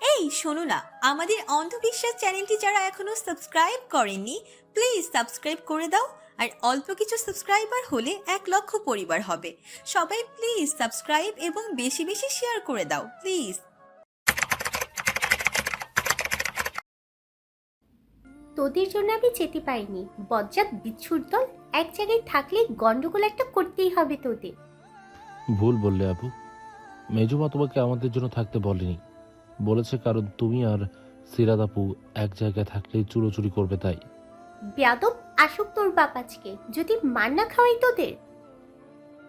এই শোনো না, আমাদের অন্ধবিশ্বাস চ্যানেলটি যারা এখনো সাবস্ক্রাইব করেননি, প্লিজ সাবস্ক্রাইব করে দাও। আর অল্প কিছু সাবস্ক্রাইবার হলে 1 লক্ষ পরিবার হবে। সবাই প্লিজ সাবস্ক্রাইব এবং বেশি বেশি শেয়ার করে দাও প্লিজ। তোদের জন্য আমি যেতে পারিনি, বজ্জাত বিচ্ছুর দল। এক জায়গায় থাকলে গন্ডগোল একটা করতেই হবে তোদের। ভুল বললে আপু। মেজমা তোমাকে আমাদের জন্য থাকতে বলেনি, বলেছে কারণ তুমি আর সিরাত আপু এক জায়গায় থাকলেই চুরোচুরি করবে তাই। বেয়াদব, আসুক তোর বাপ আজকে, যদি মার না খাওয়াই তোদের।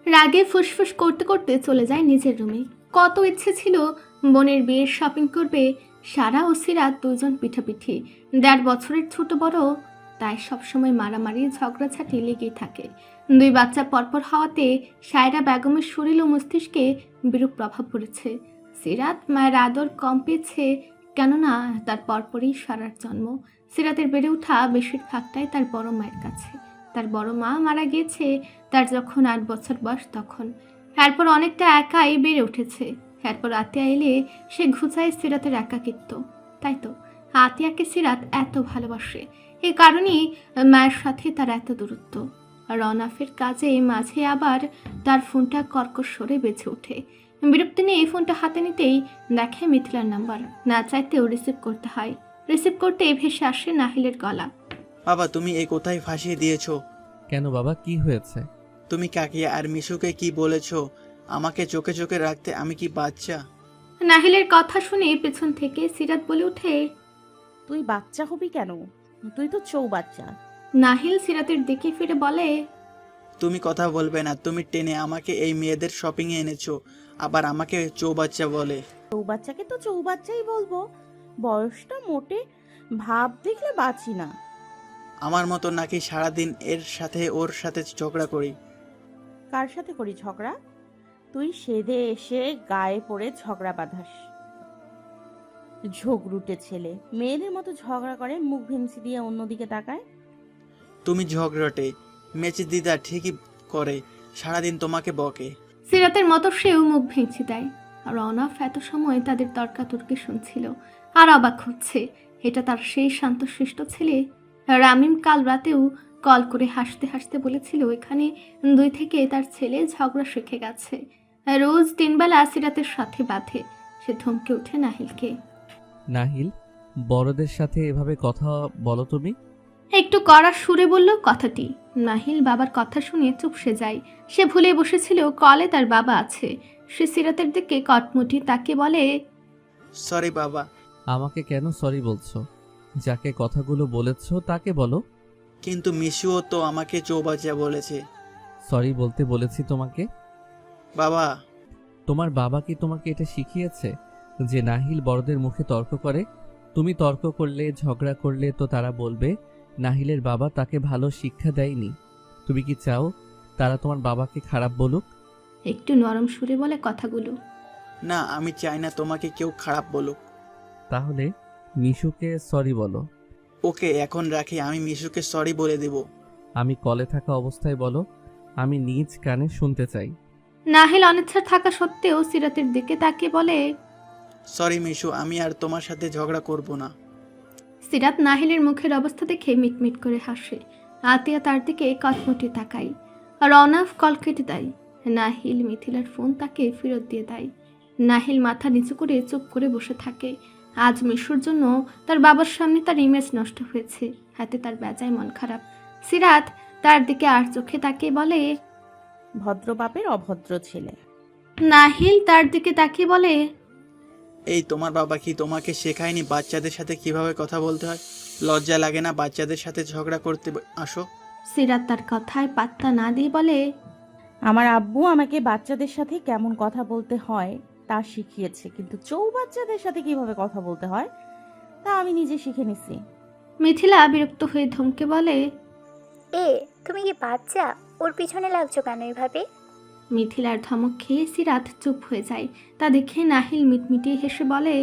রাগে ফুসফুস করতে করতে চলে যায় নিজের রুমে। কত ইচ্ছে ছিল বোনের বিয়ের শপিং করবে। সারা ও সিরাত দুজন পিঠাপিঠি, 1.5 বছরের ছোট বড়, তাই সবসময় মারামারি ঝগড়াঝাটি লেগেই থাকে। 2 বাচ্চা পরপর হওয়াতে সায়রা বেগমের শরীর ও মস্তিষ্কে বিরূপ প্রভাব পড়েছে। সিরাত মায়ের আদর কম পেয়েছে, কেননা তার পরপরই সারার জন্ম। সিরাতের বেড়ে ওঠা বেশিরভাগটাই তার বড় মায়ের কাছে। তার বড় মা মারা গিয়েছে তার যখন 8 বছর বয়স তখন। এরপর অনেকটা একাই বেড়ে উঠেছে। এরপর আতিয়া এলে সে ঘুচায় সিরাতের একাকিত্ব। তাই তো আতিয়াকে সিরাত এত ভালোবাসে। এ কারণেই মায়ের সাথে তার এত দূরত্ব। রনাফের কাজে মাঝে আবার তার ফোনটা কর্কশ স্বরে বেজে ওঠে। বিরক্তি নিয়ে এই ফোনটা হাতে নিতেই দেখে মিথিলার নাম্বার। না চাইতেও রিসিভ করতে হয়। রিসিভ করতে ভেসে আসে নাহিলের গলা। বাবা, তুমি এই কোথায় ফাঁসিয়ে দিয়েছো? কেন বাবা, কি হয়েছে? তুমি কাকিয়া আর মিশুকে কি বলেছো? আমাকে চোখে চোখে রাখতে আমি কি বাচ্চা? নাহিলের কথা শুনে পেছন থেকে সিরাত বলে ওঠে। তুই বাচ্চা হবি কেন? তুই তো চৌবাচ্চা। নাহিল সিরাতের দিকে ফিরে বলে, তুমি কথা বলবে না? তুমি টেনে আমাকে এই মেয়েদের শপিং এ এনেছো, আবার আমাকে চৌবাচ্চা বলে। চৌবাচ্চাকে তো চৌবাচ্চাই বলবো, বয়সটা মোটে ভাব দেখলে বাঁচি না। আমার মতো নাকি সারাদিন এর সাথে ওর সাথে ঝগড়া করি? কার সাথে করি ঝগড়া? তুই সেধে এসে গায়ে পড়ে ঝগড়া বাঁধাস। ঝগড়ুটে ছেলে মেয়েদের মতো ঝগড়া করে, মুখ ভেঙচি দিয়ে অন্যদিকে তাকায়। তুমি ঝগড়াটে। মেচি দিদা ঠিকই করে, সারাদিন তোমাকে বকে। সিরাতের মতো সেও মুখ ভেঙচি দেয়। রনফ এত সময় তাদের তর্কাতর্কি শুনছিল আর অবাক হচ্ছে। এটা তার সেই শান্তশিষ্ট ছেলে। রামিম কাল রাতেও কল করে হাসতে হাসতে বলেছিল এখানে 2 থেকে তার ছেলে ঝগড়া শিখে গেছে। রোজ 3 বেলা সিরাতের সাথে বাঁধে। সে ধমকে উঠে নাহিলকে। নাহিল, বড়দের সাথে এভাবে কথা বলো তুমি? একটু কড়া সুরে বলল কথাটি। নাহিল বাবার কথা শুনে চুপসে যায়। সে ভুলে বসেছিল কলে তার বাবা আছে। সে সিরাতের দিকে কটমুটি তাকে বলে, সরি বাবা। আমাকে কেন সরি বলছো? যাকে কথাগুলো বলেছো তাকে বলো। কিন্তু মিশুও তো আমাকে চৌবাচ্চা বলেছে। সরি বলতে বলেছি তোমাকে। বাবা, তোমার বাবা কি তোমাকে এটা শিখিয়েছে যে নাহিল বড়দের মুখে তর্ক করে? তুমি তর্ক করলে, ঝগড়া করলে তো তারা বলবে নাহিলের বাবা তাকে ভালো শিক্ষা দেয়নি। তুমি কি চাও তারা তোমার বাবাকে খারাপ বলুক? একটু নরম সুরে বলে কথাগুলো। না, আমি চাই না তোমাকে কেউ খারাপ বলুক। তাহলে মিশুকে সরি বলো। ওকে, এখন রাখি, আমি মিশুকে সরি বলে দেব। আমি কলে থাকা অবস্থায় বলো, আমি নিজ কানে শুনতে চাই। নাহিল অনিচ্ছা থাকা সত্ত্বেও সিরাতের দিকে তাকে বলে, সরি মিশু, আমি আর তোমার সাথে ঝগড়া করব না। সিরাত নাহিলের মুখের অবস্থা দেখে মিটমিট করে হাসে। আতিয়া তার দিকে কটমুটি তাকায়। রনফ কল কেটে দেয়। নাহিল মিথিলার ফোন তাকে ফেরত দিয়ে দেয়। নাহিল মাথা নিচু করে চুপ করে বসে থাকে। আজ মিশুর জন্য তার বাবার সামনে তার ইমেজ নষ্ট হয়েছে। হাতে তার বেজায় মন খারাপ। সিরাত তার দিকে আর চোখে তাকিয়ে বলে, ভদ্র বাপের অভদ্র ছেলে। নাহিল তার দিকে তাকিয়ে বলে, এই তোমার বাবা কি তোমাকে শেখায়নি বাচ্চাদের সাথে কিভাবে কথা বলতে হয়? লজ্জা লাগে না বাচ্চাদের সাথে ঝগড়া করতে আসো? সিরাত তার কথায় পাত্তা না দিয়ে বলে, আমার আব্বু আমাকে বাচ্চাদের সাথে কেমন কথা বলতে হয় তা শিখিয়েছে, কিন্তু চৌবাচ্চাদের সাথে কিভাবে কথা বলতে হয় তা আমি নিজে শিখে নিছি। মিথিলা বিরক্ত হয়ে ধমকে বলে, তুমি কি বাচ্চা? ওর পিছনে লাগছো কেন এভাবে? মিথিলার ধমক খেয়ে সিরাত চুপ হয়ে যায়। তা দেখে নাহিল মিটমিটিয়ে হেসে বলে,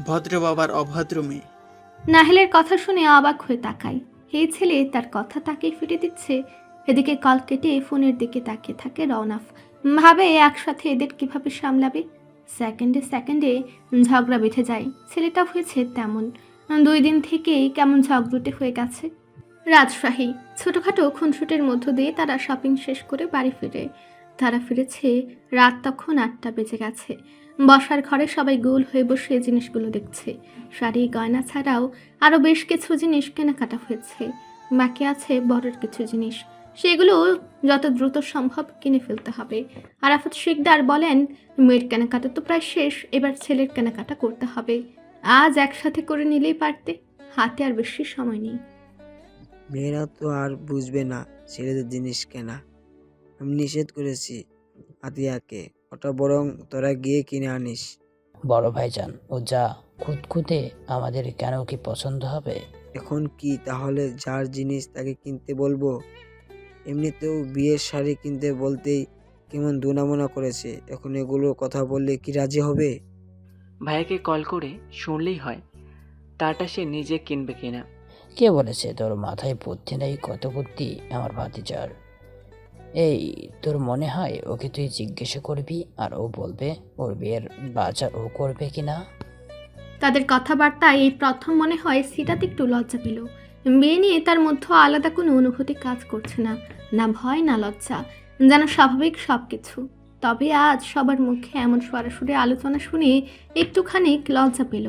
ভদ্র বাবার অভদ্র মেয়ে। নাহিলের কথা শুনে অবাক হয়ে তাকায়। এই ছেলে তার কথা তাকে ফিরে দিচ্ছে। এদিকে কল কেটে ফোনের দিকে তাকিয়ে থাকে রওনাফ। ভাবে একসাথে এদের কিভাবে সামলাবে। সেকেন্ডে সেকেন্ডে ঝগড়া বেঁধে যায়। ছেলেটা হয়েছে তেমন, 2 দিন থেকেই কেমন ঝগড়ুটে হয়ে গেছে। রাজশাহী ছোটোখাটো খুনসুটির মধ্য দিয়ে তারা শপিং শেষ করে বাড়ি ফিরে। তারা ফিরেছে রাত তখন 8টা বেজে গেছে। বসার ঘরে সবাই গোল হয়ে বসে জিনিসগুলো দেখছে। শাড়ি গয়না ছাড়াও আরও বেশ কিছু জিনিস কেনাকাটা হয়েছে। বাকি আছে বড়ের কিছু জিনিস, সেগুলো যত দ্রুত সম্ভব কিনে ফেলতে হবে। আরাফাত শিকদার বলেন, মেয়ের কেনাকাটা তো প্রায় শেষ, এবার ছেলের কেনাকাটা করতে হবে। আজ একসাথে করে নিলেই পারতে, হাতে আর বেশি সময় নেই। মেয়েরা তো আর বুঝবে না ছেলেদের জিনিস কেনা। আমি নিষেধ করেছি আতিয়াকে, ওটা বরং তোরা গিয়ে কিনে আনিস। বড় ভাইজান, ও যা খুঁতখুঁতে, আমাদের কেন কি পছন্দ হবে? এখন কি তাহলে যার জিনিস তাকে কিনতে বলবো? এমনিতেও বিয়ের শাড়ি কিনতে বলতেই কেমন দুনামোনা করেছে, এখন এগুলোর কথা বললে কি রাজি হবে? ভাইয়াকে কল করে শুনলেই হয় তারটা সে নিজে কিনবে কিনা। কে বলেছে তোর মাথায় বুদ্ধি নেই? কত বুদ্ধি আমার ভাতিজার। এই, তোর মনে হয় ওকে তুই জিজ্ঞেস করবি আর ও বলবে ওর বিয়ের বাজার ও করবে কিনা? তাদের কথাবার্তায় এই প্রথম মনে হয় সিরাত একটু লজ্জা পেল। বিয়ে নিয়ে তার মধ্যে আলাদা কোনো অনুভূতি কাজ করছে না, না ভয় না লজ্জা, যেন স্বাভাবিক সব কিছু। তবে আজ সবার মুখে এমন সরাসরি আলোচনা শুনে একটুখানি লজ্জা পেল।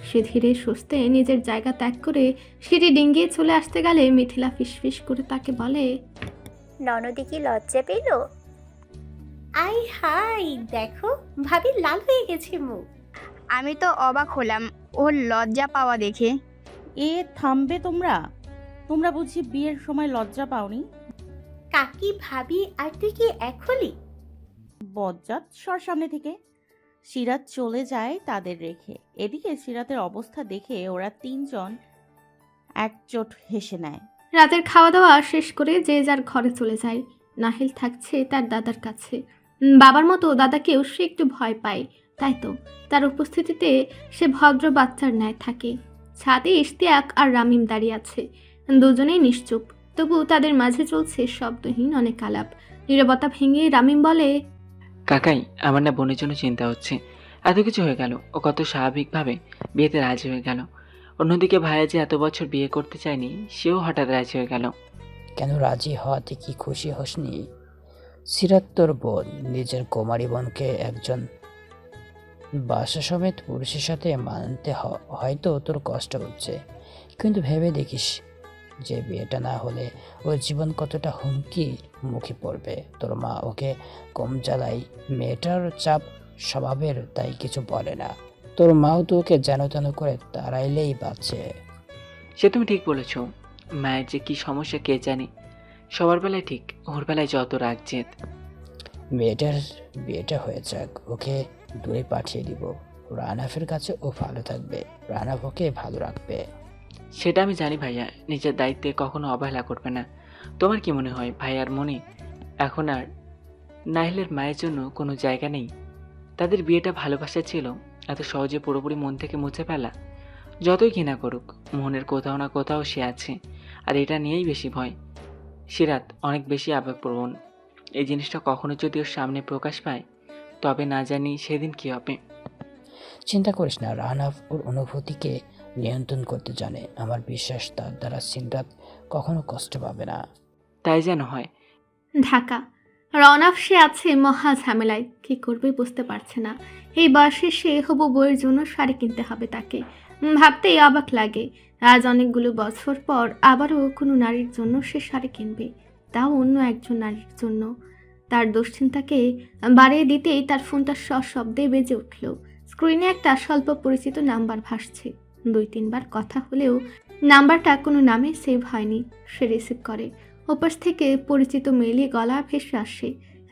সে ধীরে সুস্থে নিজের জায়গা ত্যাগ করে সিঁড়ি ডিঙ্গিয়ে চলে আসতে গেলে মিথিলা ফিসফিস করে তাকে বলে, ননদি কি লজ্জা পেল? আই হাই, দেখো ভাবি লাল হয়ে গেছে মুখ। আমি তো অবাক হলাম ওর লজ্জা পাওয়া দেখে। এ থামবে তোমরা? তোমরা বুঝি বিয়ের সময় লজ্জা পাওনি? কাকি ভাবি আর তুই কি এক হলি? বজ্জাত সর সামনে থেকে। সিরাত চলে যায় তাদের রেখে। এদিকে সিরাতের অবস্থা দেখে ওরা 3 জন একজোট হেসে নেয়। রাতের খাওয়া দাওয়া শেষ করে যে যার ঘরে চলে যায়। নাহিল থাকছে তার দাদার কাছে। বাবার মতো দাদাকেও সে একটু ভয় পায়, তাই তো তার উপস্থিতিতে সে ভদ্র বাচ্চার ন্যায় থাকে। ছাদে ইশতিয়াক আর রামিম দাঁড়িয়ে আছে, দুজনেই নিশ্চুপ, তবু তাদের মাঝে চলছে শব্দহীন অনেক আলাপ। নীরবতা ভেঙে রামিম বলে, কাকাই, আমার না বোনের জন্য চিন্তা হচ্ছে। এত কিছু হয়ে গেল, ও কত স্বাভাবিকভাবে বিয়েতে রাজি হয়ে গেল। অন্যদিকে ভাইয়া যে এত বছর বিয়ে করতে চায়নি, সেও হঠাৎ রাজি হয়ে গেল। কেন রাজি হওয়াতে কি খুশি হসনি? সিরাত তোর বোন, নিজের কুমারী বোনকে একজন বাসা সমেত পুরুষের সাথে মানতে হয়তো তোর কষ্ট হচ্ছে, কিন্তু ভেবে দেখিস যে বিয়েটা না হলে ওর জীবন কতটা হুমকির মুখে পড়বে। তোর মা ওকে কম জ্বালাই, মেয়েটার চাপ স্বভাবের, তাই কিছু বলে না। তোর মাও তো ওকে যেন তেন করে তাড়াইলেই বাঁচে। সে তুমি ঠিক বলেছ। মায়ের যে কি সমস্যা কে জানে। সবার বেলায় ঠিক, ওর বেলায় যত রাগ জেদ। মেয়েটার বিয়েটা হয়ে যাক, ওকে দূরে পাঠিয়ে দিব। রানাফের কাছে ও ভালো থাকবে, রানাফ ওকে ভালো রাখবে। সেটা আমি জানি ভাইয়া নিজের দায়িত্বে কখনো অবহেলা করবে না। তোমার কি মনে হয় ভাইয়ার মনে এখন আর নাহিলের মায়ের জন্য কোনো জায়গা নেই? তাদের বিয়েটা ভালোবাসা ছিল, এত সহজে পুরোপুরি মন থেকে মুছে ফেলা? যতই ঘৃণা করুক, মনের কোথাও না কোথাও সে আছে, আর এটা নিয়েই বেশি ভয়। সিরাত অনেক বেশি আবেগপ্রবণ। এই জিনিসটা কখনো যদি ওর সামনে প্রকাশ পায়, তবে না জানি সেদিন কি হবে। চিন্তা করিস না, রানাফ ওর অনুভূতিকে নিয়ন্ত্রণ করতে জানে। আমার বিশ্বাস তার দ্বারা সিরাত কখনো কষ্ট পাবে না। তাই যেন হয়। ঢাকা। রওনাফ সে আছে মহা ঝামেলায়, কি করবে বুঝতে পারছে না। এই বয়সে সে হবু বইয়ের জন্য শাড়ি কিনতে হবে তাকে। ভাবতেই অবাক লাগে, আজ অনেকগুলো বছর পর আবারও কোনো নারীর জন্য সে শাড়ি কিনবে, তাও অন্য একজন নারীর জন্য। তার দুশ্চিন্তাকে বাড়িয়ে দিতেই তার ফোনটা সশব্দে বেজে উঠল। স্ক্রিনে একটা স্বল্প পরিচিত নাম্বার ভাসছে। 2-3 বার কথা হলেও নাম্বারটা কোনো নামে সেভ হয়নি। সে রিসিভ করে। ওপাশ থেকে পরিচিত মেয়েলি গলা ভেসে আসে।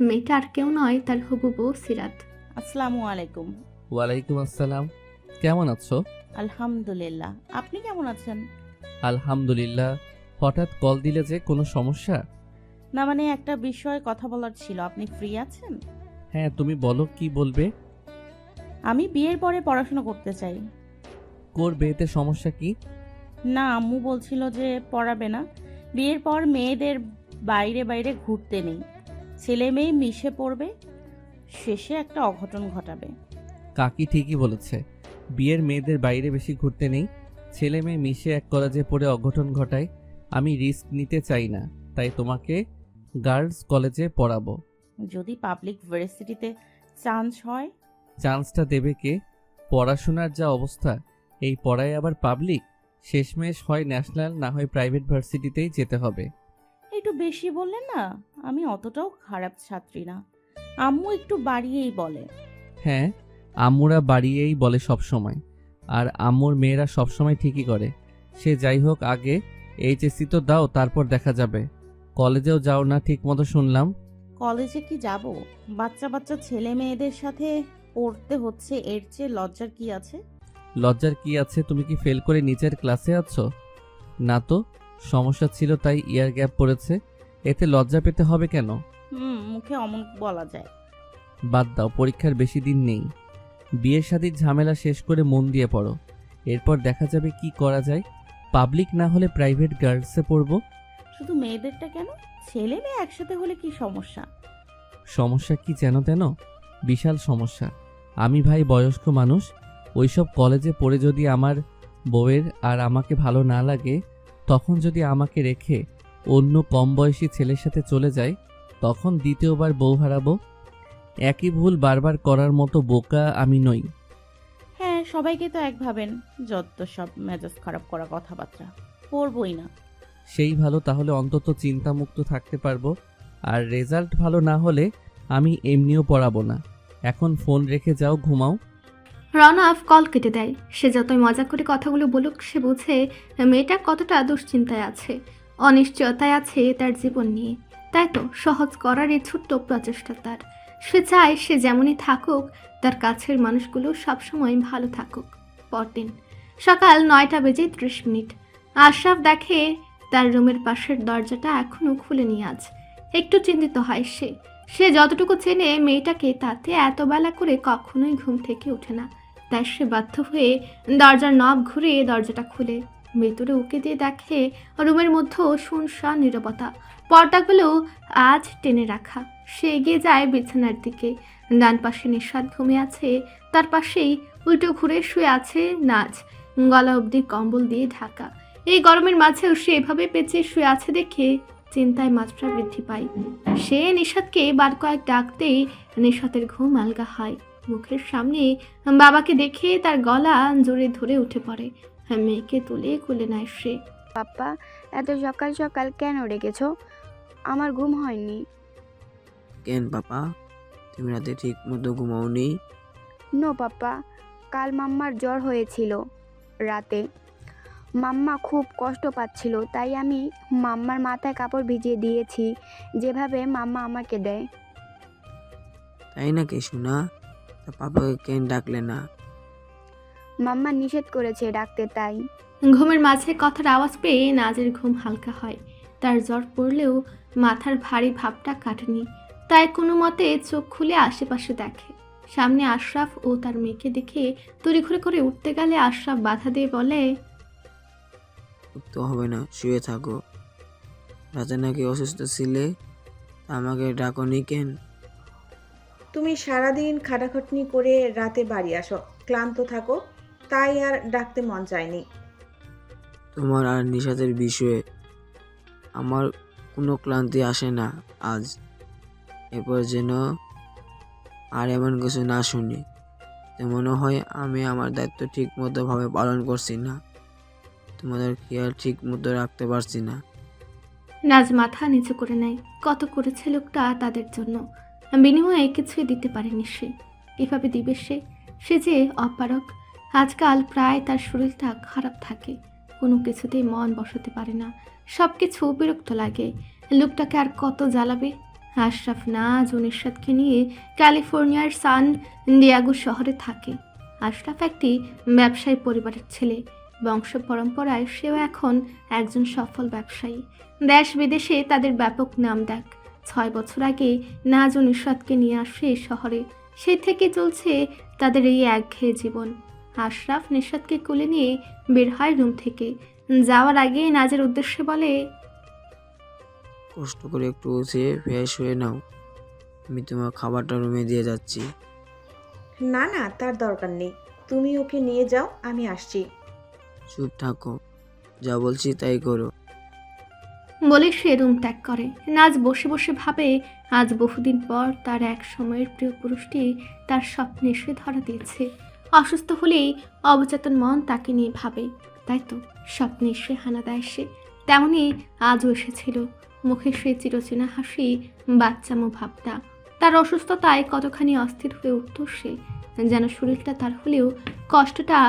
মেয়েটা আর কেউ নয়, তার হবু বউ সিরাত। আসসালামু আলাইকুম। ওয়ালাইকুম আসসালাম। কেমন আছো? আলহামদুলিল্লাহ, আপনি কেমন আছেন? আলহামদুলিল্লাহ। হঠাৎ কল দিলে যে, কোনো সমস্যা? না মানে একটা বিষয়ে কথা বলার ছিল, আপনি ফ্রি আছেন? হ্যাঁ, তুমি বলো, কি বলবে? আমি বিয়ের পরে পড়াশোনা করতে চাই। করবে, এতে সমস্যা কি? না, আম্মু বলছিল যে পড়াবে না, বিয়ের পর মেয়েদের বাইরে বাইরে ঘুরতে নেই, ছেলে মেয়ে মিশে পড়বে, শেষে একটা অঘটন ঘটাবে। কাকি ঠিকই বলেছে, বিয়ের মেয়েদের বাইরে বেশি ঘুরতে নেই। ছেলে মেয়ে মিশে এক কলেজে পড়ে অঘটন ঘটায়। আমি রিস্ক নিতে চাই না, তাই তোমাকে গার্লস কলেজে পড়াবো। যদি পাবলিক ভার্সিটিতে চান্স হয়? চান্সটা দেবে কে? পড়াশোনার যা অবস্থা, এই পড়ায় আবার পাবলিক? শেষমেশ হয় ন্যাশনাল, না হয় প্রাইভেট ভার্সিটিতেই যেতে হবে। একটু বেশি বললেন না, আমি অতটাও খারাপ ছাত্রী না। আম্মু একটু বাড়িয়েই বলে। হ্যাঁ, আম্মুরা বাড়িয়েই বলে সব সময়, আর আম্মুর মেয়েরা সব সময় ঠিকই করে। সে যাই হোক, আগে এইচএসসি তো দাও, তারপর দেখা যাবে। কলেজেও যাও না ঠিক মতো শুনলাম। কলেজে কি যাব? বাচ্চা বাচ্চা ছেলে মেয়েদের সাথে পড়তে হচ্ছে, এর চেয়ে লজ্জার কি আছে? লজ্জার কি আছে? তুমি কি ফেল করে নিচের ক্লাসে আছো? না তো, সমস্যা ছিল তাই ইয়ার গ্যাপ পড়েছে। এতে লজ্জা পেতে হবে কেন? মুখে অমন বলা যায়। বাদ দাও, পরীক্ষার বেশি দিন নেই। বিয়ের শাদীর ঝামেলা শেষ করে মন দিয়ে পড়ো, এরপর দেখা যাবে কি করা যায়। পাবলিক না হলে প্রাইভেট গার্লসে পড়বো। শুধু মেয়েদেরটা কেন, ছেলে মেয়ে একসাথে হলে কি সমস্যা? সমস্যা কি যেন তেন? বিশাল সমস্যা। আমি ভাই বয়স্ক মানুষ, ওইসব কলেজে পড়ে যদি আমার বউয়ের আর আমাকে ভালো না লাগে, তখন যদি আমাকে রেখে অন্য কম বয়সী ছেলের সাথে চলে যায়, তখন দ্বিতীয়বার বউ হারাবো। একই ভুল বারবার করার মতো বোকা আমি নই। হ্যাঁ, সবাইকে তো এক ভাবেন। যত সব মেজাজ খারাপ করা কথাবার্তা, পড়বই না। সেই ভালো, তাহলে অন্তত চিন্তামুক্ত থাকতে পারবো। আর রেজাল্ট ভালো না হলে আমি এমনিও পড়াবো না। এখন ফোন রেখে যাও, ঘুমাও। রনব কল কেটে দেয়। সে যতই মজা করে কথাগুলো বলুক, সে বোঝে মেয়েটা কতটা দুশ্চিন্তায় আছে, অনিশ্চয়তায় আছে তার জীবন নিয়ে। তাই তো সহজ করার এই ছোট্ট প্রচেষ্টা তার। সে চায় সে যেমনই থাকুক, তার কাছের মানুষগুলো সবসময় ভালো থাকুক। পরদিন সকাল 9:30। আশরাফ দেখে তার রুমের পাশের দরজাটা এখনো খুলেনি আজ। একটু চিন্তিত হয় সে। সে যতটুকু চেনে মেয়েটাকে, তাতে এত বেলা করে কখনোই ঘুম থেকে ওঠে না। তাই সে বাধ্য হয়ে দরজার নব ঘুরে দরজাটা খুলে ভেতরে উঁকে দিয়ে দেখে রুমের মধ্যেও শুনশান নীরবতা, পর্দাগুলো আজ টেনে রাখা। সে এগিয়ে যায় বিছানার দিকে। ডান পাশে নিঃস্বাদ ঘুমিয়ে আছে, তার পাশেই উল্টো ঘুরে শুয়ে আছে নাজ, গলা অবধি কম্বল দিয়ে ঢাকা। এই গরমের মাঝেও সে এভাবে পেঁচিয়ে শুয়ে আছে দেখে চিন্তায় মাত্রা বৃদ্ধি পায়। সে নিশাদকে বার কয়েক ডাকতেই নিশাতের ঘুম আলগা হয়। মুখের সামনে বাবাকে দেখে তার গলা জোরে ধরে উঠে পড়ে। মেয়েকে তুলে কোলে নেয় সে। পাপ্পা, এত সকাল সকাল কেন রেখেছো? আমার ঘুম হয়নি। কেন পাপা, তুমি রাতে ঠিক মতো ঘুমাওনি? নো পাপ্পা, কাল মাম্মার জ্বর হয়েছিল রাতে। মাম্মা খুব কষ্ট পাচ্ছিল, তাই আমি মাম্মার মাথায় কাপড় ভিজিয়ে দিয়েছি, যেভাবে মাম্মা আমাকে দেয়। তাই নাকি শোনা? তা পাপাকে কেন ডাকলে না? মাম্মা নিষেধ করেছে ডাকতে, তাই। ঘুমের মাঝে কথার আওয়াজ পেয়ে নাজের ঘুম হালকা হয়। তার জ্বর পড়লেও মাথার ভারী ভাবটা কাটেনি, তাই কোনো মতে চোখ খুলে আশেপাশে দেখে। সামনে আশরাফ ও তার মেয়েকে দেখে তড়িঘড়ি করে উঠতে গেলে আশরাফ বাধা দিয়ে বলে, উঠতে হবে না, শুয়ে থাকো। রাতে নাকি অসুস্থ ছিলে, তা আমাকে ডাকনি কেন? তুমি সারাদিন খাটাখাটনি করে রাতে বাড়ি আসো, ক্লান্ত থাকো, তাই আর ডাকতে মন চায়নি। তোমার আর নিশাতের বিষয়ে আমার কোনো ক্লান্তি আসে না আজ। এরপর যেন আর এমন কিছু না শুনি, মনে হয় আমি আমার দায়িত্ব ঠিক মতো ভাবে পালন করছি না, তোমাদের খেয়াল ঠিক মতো রাখতে পারছি না। নাজ মাথা নিচু করে নেয়। কত করেছে লোকটা তাদের জন্য, বিনিময়ে কিছুই দিতে পারেনি সে। এভাবে দিবে সে? সে যে অপারক। আজকাল প্রায় তার শরীরটা খারাপ থাকে, কোনো কিছুতেই মন বসাতে পারে না, সব কিছু বিরক্ত লাগে। লোকটাকে আর কত জ্বালাবে? আশরাফ নাজ ও নিশাদকে নিয়ে ক্যালিফোর্নিয়ার সান ডিয়াগো শহরে থাকে। আশরাফ একটি ব্যবসায়ী পরিবারের ছেলে। বংশ পরম্পরায় সেও এখন একজন সফল ব্যবসায়ী। দেশ বিদেশে তাদের ব্যাপক নাম ডাক। 6 বছর আগে নাজ ও নিশাদকে নিয়ে আসে শহরে। সেই থেকে চলছে তাদের এই একঘেয়ে জীবন। আশরাফ নিশাদকে কোলে নিয়ে বের হয় রুম থেকে। যাওয়ার আগে নাজের উদ্দেশ্যে বলে, কষ্ট করে একটু উঠে ফ্রেশ হয়ে নাও, আমি তোমার খাবারটা রুমে দিয়ে যাচ্ছি। না না, তার দরকার নেই, তুমি ওকে নিয়ে যাও, আমি আসছি। চুপ থাকো, যা বলছি তাই করো। বলে সে রুম ত্যাগ করে। নাজ বসে বসে ভাবে আজ বহুদিন পর তার এক সময়ের প্রিয় পুরুষটি তার স্বপ্নে এসে ধরা দিয়েছে। অসুস্থ হলেই অবচেতন মন তাকে নিয়ে ভাবে, তাই তো স্বপ্নে এসে হানা দেয় সে। তেমনি আজও এসেছিল, মুখে সে চিরচেনা হাসি, বাচ্চামো ভাবটা। তার অসুস্থতায় কতখানি অস্থির হয়ে উঠত সে, যেন শরীরটা তার হলেও কষ্টটা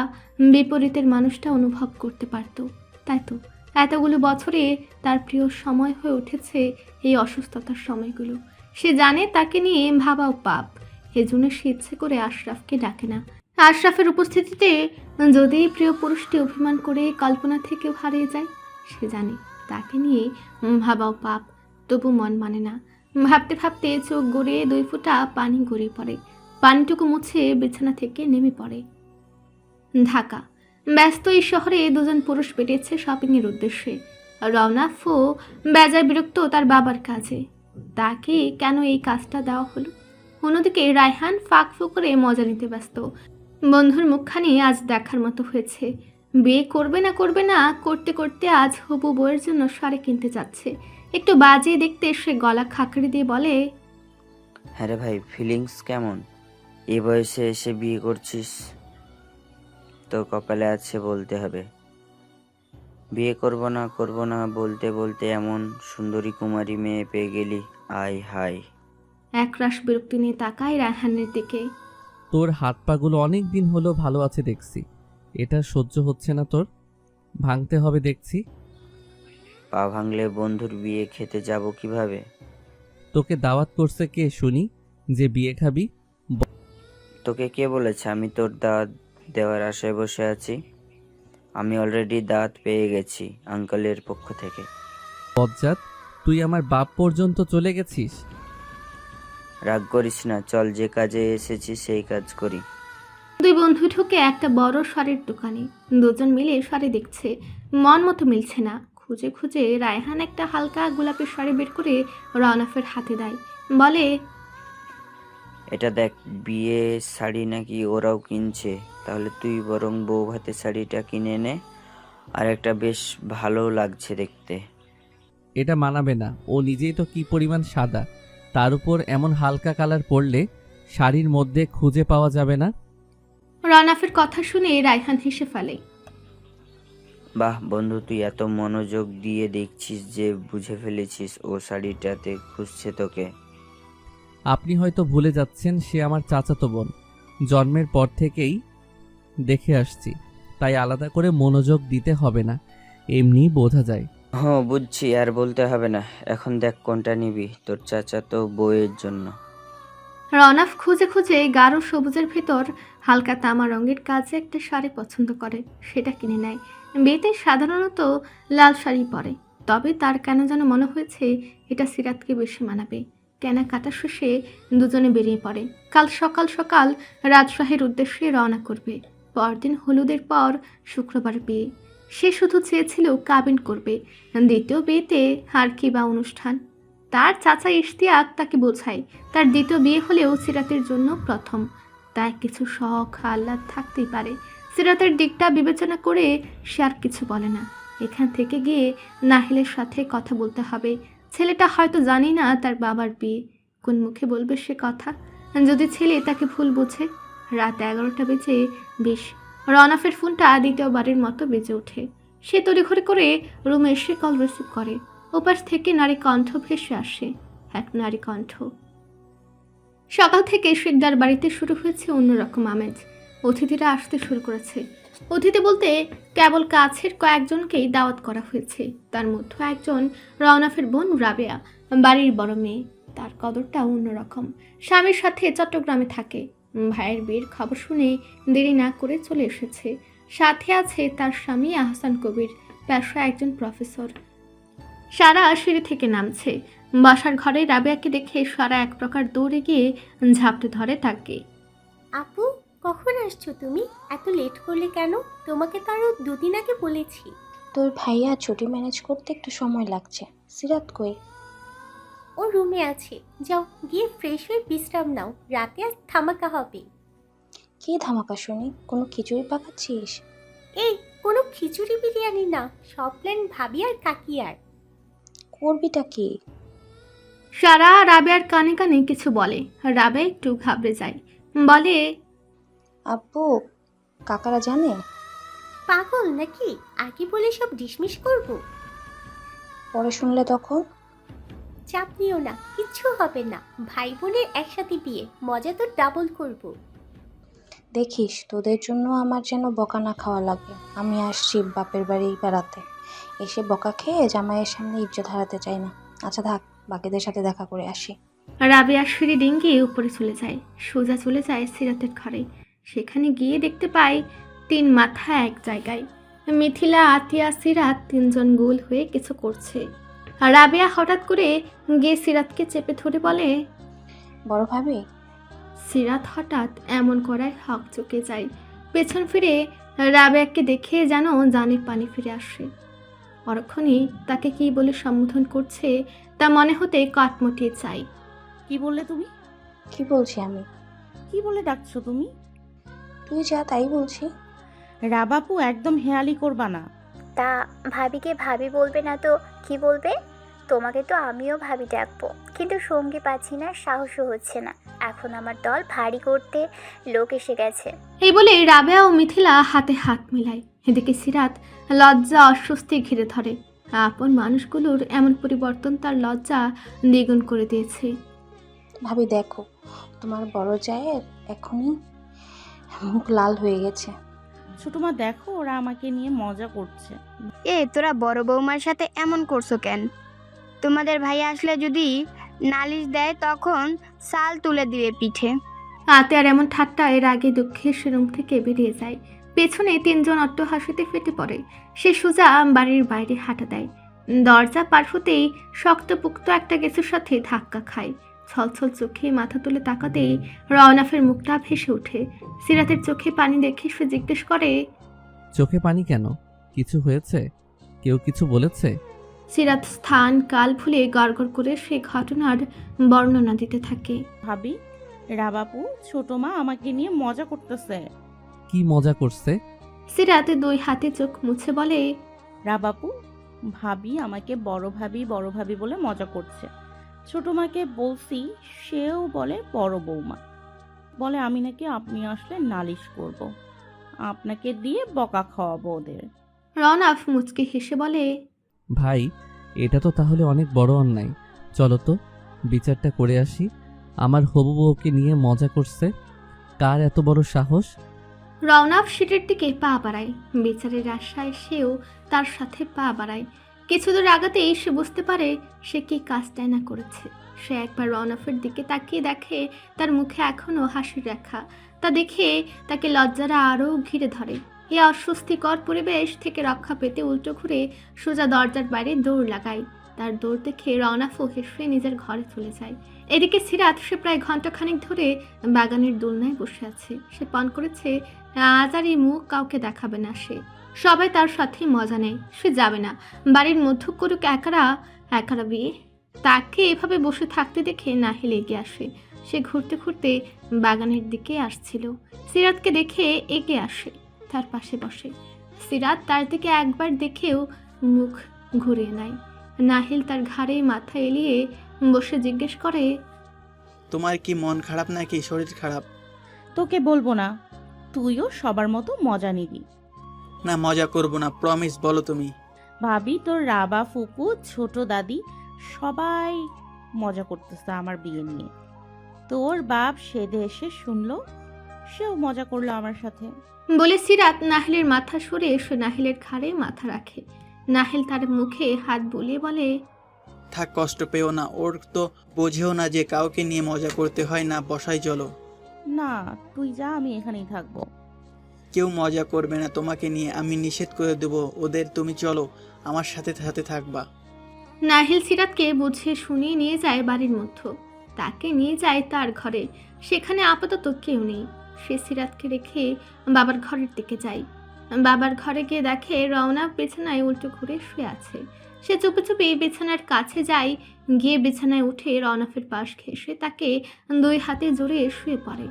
বিপরীতের মানুষটা অনুভব করতে পারত। তাই তো এতগুলো বছরে তার প্রিয় সময় হয়ে উঠেছে এই অসুস্থতার সময়গুলো। সে জানে তাকে নিয়ে ভাবাও পাপ, এজন্য সে ইচ্ছে করে আশরাফকে ডাকে না। আশরাফের উপস্থিতিতে যদি প্রিয় পুরুষটি অভিমান করে কল্পনা থেকেও হারিয়ে যায়, সে জানে তাকে নিয়ে ভাবাও পাপ, তবু মন মানে না। ভাবতে ভাবতে চোখ গড়িয়ে 2 ফোঁটা পানি গড়িয়ে পড়ে। পানিটুকু মুছে বিছানা থেকে নেমে পড়ে। ঢাকা ব্যস্ত এই শহরে দুজন পুরুষ বেরিয়েছে শপিংয়ের উদ্দেশ্যে। রওনাফও বেজায় বিরক্ত তার বাবার কাজে, তাকে কেন এই কাজটা দেওয়া হলো। অন্যদিকে রায়হান ফাঁক ফুক করে মজা নিতে ব্যস্ত। বন্ধুর মুখখানি আজ দেখার মতো হয়েছে। বিয়ে করবে না করতে করতে আজ হবু বউয়ের জন্য শাড়ি কিনতে যাচ্ছে। একটু বাজিয়ে দেখতে সে গলা খাকড়ি দিয়ে বলে, হ্যাঁ রে ভাই, ফিলিংস কেমন? এই বয়সে এসে বিয়ে করছিস? তোর কপালে আছে বলতে হবে। বিয়ে করব না বলতে বলতে এমন সুন্দরী কুমারী মেয়ে পেয়ে গেলি, আয় হায়। একরাশ বিরক্তি নিয়ে তাকায় রায়হানের দিকে। তোর হাত পাগুলো অনেক দিন হলো ভালো আছে দেখছি, এটা সহ্য হচ্ছে না তোর? ভাঙতে হবে দেখছি। পা ভাঙলে বন্ধুর বিয়ে খেতে যাব কিভাবে? তোকে দাওয়াত করছে কে শুনি যে বিয়ে খাবি? তোকে কে বলেছে আমি তোর দাওয়াত দেওয়ার আশায় বসে আছি? আমি অলরেডি দাওয়াত পেয়ে গেছি আঙ্কেলের পক্ষ থেকে। বজ্জাত, তুই আমার বাপ পর্যন্ত চলে গেছিস? রাগ করিস না, চল যে কাজে এসেছি সেই কাজ করি। 2 বন্ধু ঢুকে একটা বড় শাড়ির দোকানে। দুজন মিলে শাড়ি দেখছে, মন মতো মিলছে না। খুঁজে খুঁজে রায়হান একটা হালকা গোলাপি শাড়ি বের করে রওনাফের হাতে দেয়, বলে, এটা দেখ, বিয়ে শাড়ি নাকি ওরাও কিনছে, তাহলে তুই বরং বউ ভাতের শাড়িটা কিনে নে, আর একটা বেশ ভালো লাগছে দেখতে। এটা মানাবে না, ও নিজেই তো কি পরিমাণ সাদা, তার উপর এমন হালকা কালার পরলে শাড়ির মধ্যে খুঁজে পাওয়া যাবে না। রওনাফের কথা শুনে রায়হান হেসে ফেলে। বাহ বন্ধু, তুই এত মনোযোগ দিয়ে দেখছিস যে বুঝে ফেলেছিস ও শাড়িটাতে খুঁজছে তোকে। আপনি হয়তো ভুলে যাচ্ছেন সে আমার চাচাতো বোন, জন্মের পর থেকেই দেখে আসছি, তাই আলাদা করে মনোযোগ দিতে হবে না, এমনি বোঝা যায়। হ্যাঁ বুঝছি, আর বলতে হবে না। এখন দেখ কোনটা নিবি তোর চাচাতো বউয়ের জন্য। রওনাফ খুঁজে খুঁজে গাঢ় সবুজের ভেতর হালকা তামা রঙের কাজে একটা শাড়ি পছন্দ করে, সেটা কিনে নেয়। বিয়েতে সাধারণত লাল শাড়ি পরে, তবে তার কেন যেন মনে হয়েছে এটা সিরাতকে বেশি মানাবে। কেনাকাটা শেষে দুজনে বেরিয়ে পড়ে। কাল সকাল সকাল রাজশাহীর উদ্দেশ্যে রওনা করবে। পরদিন হলুদের পর শুক্রবার বিয়ে। সে শুধু চেয়েছিল কাবিন করবে, দ্বিতীয় বিয়েতে আর কি বা অনুষ্ঠান। তার চাচা ইশতিয়াক তাকে বোঝায় তার দ্বিতীয় বিয়ে হলেও সিরাতের জন্য প্রথম, তাই কিছু শখ আহ্লাদ থাকতেই পারে। সিরাতের দিকটা বিবেচনা করে সে আর কিছু বলে না। এখান থেকে গিয়ে নাহিলের সাথে কথা বলতে হবে। ছেলেটা হয়তো জানি না তার বাবার বিয়ে, কোন মুখে বলবে সে কথা যদি ছেলে তাকে ভুল বোঝে। রাত 11টা বেজে 20। রওনাফের ফোনটা দ্বিতীয়বারের মতো বেজে ওঠে। সে তড়িঘড়ি করে রুমে এসে কল রিসিভ করে। ওপাশ থেকে নারী কণ্ঠ ভেসে আসে, এক নারী কণ্ঠ। সকাল থেকে শেখদার বাড়িতে শুরু হয়েছে অন্যরকম আমেজ। অতিথিরা আসতে শুরু করেছে। অতিথি বলতে কেবল কাছের কয়েকজনকেই দাওয়াত করা হয়েছে। তার মধ্যে একজন রওনাফের বোন রাবেয়া, বাড়ির বড় মেয়ে। তার কদরটা অন্যরকম। স্বামীর সাথে চট্টগ্রামে থাকে। ভাইয়ের বিয়ের খবর শুনে দেরি না করে চলে এসেছে। সাথে আছে তার স্বামী আহসান কবির, পেশায় একজন প্রফেসর। সারা সিঁড়ি থেকে নামছে। বাসার ঘরে রাবেয়াকে দেখে সারা এক প্রকার দৌড়ে গিয়ে ঝাপটে ধরে তাকে। আপু, কখন আসছো তুমি? এত লেট করলে কেন? তোমাকে তো আরো 2 দিন আগে বলেছি। তোর ভাইয়া ছুটি ম্যানেজ করতে একটু সময় লাগছে। সিরাত কই? ও রুমে আছে, যাও গিয়ে ফ্রেশ হয়ে বিশ্রাম নাও, রাতে আজ ধামাকা হবে। কি ধামাকা শুনি, কোনো খিচুড়ি পাকাচ্ছিস? এই কোনো খিচুড়ি বিরিয়ানি না, সব প্ল্যান ভাবি আর কাকিয়ার। করবিটা কি? সারা রাবেয়ার কানে কানে কিছু বলে। রাবেয়া একটু ঘাবড়ে যায়, বলে, আব্বু কাকারা জানে? পাগল নাকি, আগে বলে সব ডিসমিস করব? পরে শুনলে তখন? চাপ নিও না, কিচ্ছু হবে না। ভাই বোনের একসাথে বিয়ে, মজা তো ডাবল করব। দেখিস তোদের জন্য আমার যেন বকা না খাওয়া লাগে। আমি আসছি বাপের বাড়ি বেড়াতে, এসে বকা খেয়ে জামাইয়ের সামনে ইজ্জত হারাতে চাই না। আচ্ছা থাক, বাকিদের সাথে দেখা করে আসি। রাবেয়া সিঁড়ি ডিঙ্গিয়ে উপরে চলে যায়, সোজা চলে যায় সিরাতের ঘরে। সেখানে গিয়ে দেখতে পায় 3 মাথা এক জায়গায়। মিথিলা, আতিয়া, সিরাত 3 জন গোল হয়ে কিছু করছে। রাবেয়া হঠাৎ করে গিয়ে সিরাতকে চেপে ধরে বলে, বড় ভাবি। সিরাত হঠাৎ এমন করায় হক চুকে যায়। পেছন ফিরে রাবেয়াকে দেখে যেন জানের পানি ফিরে আসে। পরক্ষণে তাকে কি বলে সম্বোধন করছে তা মনে হতে কাটমটিয়ে চায়। কি বললে তুমি? কি বলছি আমি? কি বলে ডাকছো তুমি? তুই যা তাই বলছি। রাবাপু, একদম হেয়ালি করবা না। তা ভাবিকে ভাবি বলবে না তো কি বলবে? তোমাকে তো আমিও ভাবি ডাকবো, কিন্তু সঙ্গী পাচ্ছি না, সাহসও হচ্ছে না। এখন আমার দল ভারী করতে লোক এসে গেছে। এই বলে রাবেয়া ও মিথিলা হাতে হাত মেলায়। এদিকে সিরাত লজ্জা অস্বস্তি ঘিরে ধরে। আপন মানুষগুলোর এমন পরিবর্তন তার লজ্জা দ্বিগুণ করে দিয়েছে। ভাবি দেখো, তোমার বড় জায়ের এখনই মুখ লাল হয়ে গেছে। ছোট মা দেখো, ওরা আমাকে নিয়ে মজা করছে। তোরা বড় বৌমার সাথে এমন করছো কেন? তোমাদের ভাই আসলে যদি নালিশ দেয় তখন সাল তুলে দিবে পিঠে। আতে আর এমন ঠাট্টা এর আগে দুঃখের সেরুম থেকে বেরিয়ে যায়। পেছনে 3 জন অট্টহাসিতে ফেটে পড়ে। সে সোজা বাড়ির বাইরে হাঁটা দেয়। দরজা পার হতেই শক্তপুক্ত একটা কিছুর সাথে ধাক্কা খায়। ছলছল চোখে মাথা তুলে তাকাতেই রওনাফের মুখটা ভেসে ওঠে। সিরাতের চোখে পানি দেখে সে জিজ্ঞেস করে, চোখে পানি কেন? কিছু হয়েছে? কেউ কিছু বলেছে? সিরাত স্থান কাল ভুলে গড়গড় করে সে ঘটনার বর্ণনা দিতে থাকে। ভাবি, রাবাপু ছোট মা আমাকে নিয়ে মজা করতেছে। কি মজা করছে? সিরাত 2 হাতে চোখ মুছে বলে, রাবাপু, ভাবি আমাকে বড় ভাবি বলে মজা করছে। ছোট মাকে বলছি, সেও বলে বড় বৌমা। বলে আমি নাকি আপনি আসলে নালিশ করব, আপনাকে দিয়ে বকা খাওয়াবো ওদের। রওনাফ মুচকে হেসে বলে, ভাই, এটা তো তাহলে অনেক বড় অন্যায়। চলো তো বিচারটা করে আসি। আমার হবু বউকে নিয়ে মজা করছে, কার এত বড় সাহস? রওনাফ সিটের দিকে পা বাড়ায়। বিচারের আশায় সেও তার সাথে পা বাড়ায়। কিছু দূর আগাতেই সে বুঝতে পারে সে কি কাজটাই না করেছে। সে একবার রওনাফের দিকে তাকিয়ে দেখে তার মুখে এখনো হাসির রেখা। তা দেখে তাকে লজ্জারা আরও ঘিরে ধরে। এই অস্বস্তিকর পরিবেশ থেকে রক্ষা পেতে উল্টো ঘুরে সোজা দরজার বাইরে দৌড় লাগায়। তার দৌড় দেখে রওনাফও হেসে নিজের ঘরে চলে যায়। এদিকে সিরাত, সে প্রায় ঘন্টাখানেক ধরে বাগানের দোলনায় বসে আছে। সে পান করেছে আজ আর এই মুখ কাউকে দেখাবে না। সবাই তার সাথে মজা নেয়, সে যাবে না। বাড়ির মধ্য করুক একারা বিয়ে। তাকে এভাবে বসে থাকতে দেখে নাহিল এগিয়ে আসে। সে ঘুরতে ঘুরতে বাগানের দিকে আসছিল। সিরাতকে দেখে এগিয়ে আসে, তার পাশে বসে। সিরাত তার দিকে একবার দেখেও মুখ ঘুরিয়ে নেয়। নাহিল তার ঘাড়ে মাথা এলিয়ে বসে জিজ্ঞেস করে, তোমার কি মন খারাপ নাকি শরীর খারাপ? তোকে বলবো না, তুইও সবার মতো মজা নিবি। না, মজা করব না, প্রমিস। বলো তুমি। ভাবি, তোর রাবা, ফুপু, ছোট দাদি সবাই মজা করতেছে আমার বিয়ে নিয়ে। তোর বাপ সেদে এসে শুনলো, সেও মজা করলো আমার সাথে। বলে সিরাত নাহিলের মাথা সরে এসে নাহিলের ঘাড়ে মাথা রাখে। নাহিল তার মুখে হাত বুলিয়ে বলে, থাক, কষ্ট পেও না। ওর তো বোঝেও না যে কাউকে নিয়ে মজা করতে হয় না। বসাই চলো। না, তুই যা, আমি এখানেই থাকবো। কেউ মজা করবে না তোমাকে নিয়ে, আমি নিষেধ করে দেবো ওদের। তুমি চলো, আমার সাথে সাথে থাকবা। নাহিল সিরাতকে বুঝিয়ে শুনিয়ে নিয়ে যায় বাড়ির মধ্যে। তাকে নিয়ে যায় তার ঘরে। সেখানে আপাতত কেউ নেই। সে সিরাতকে রেখে বাবার ঘরের দিকে যায়। বাবার ঘরে গিয়ে দেখে রওনা বিছানায় উল্টো ঘুরে শুয়ে আছে। সে চুপে চুপে বিছানার কাছে যায়। গিয়ে বিছানায় উঠে রওনাফের পাশ ঘেঁষে তাকে 2 হাতে জড়িয়ে শুয়ে পড়ে।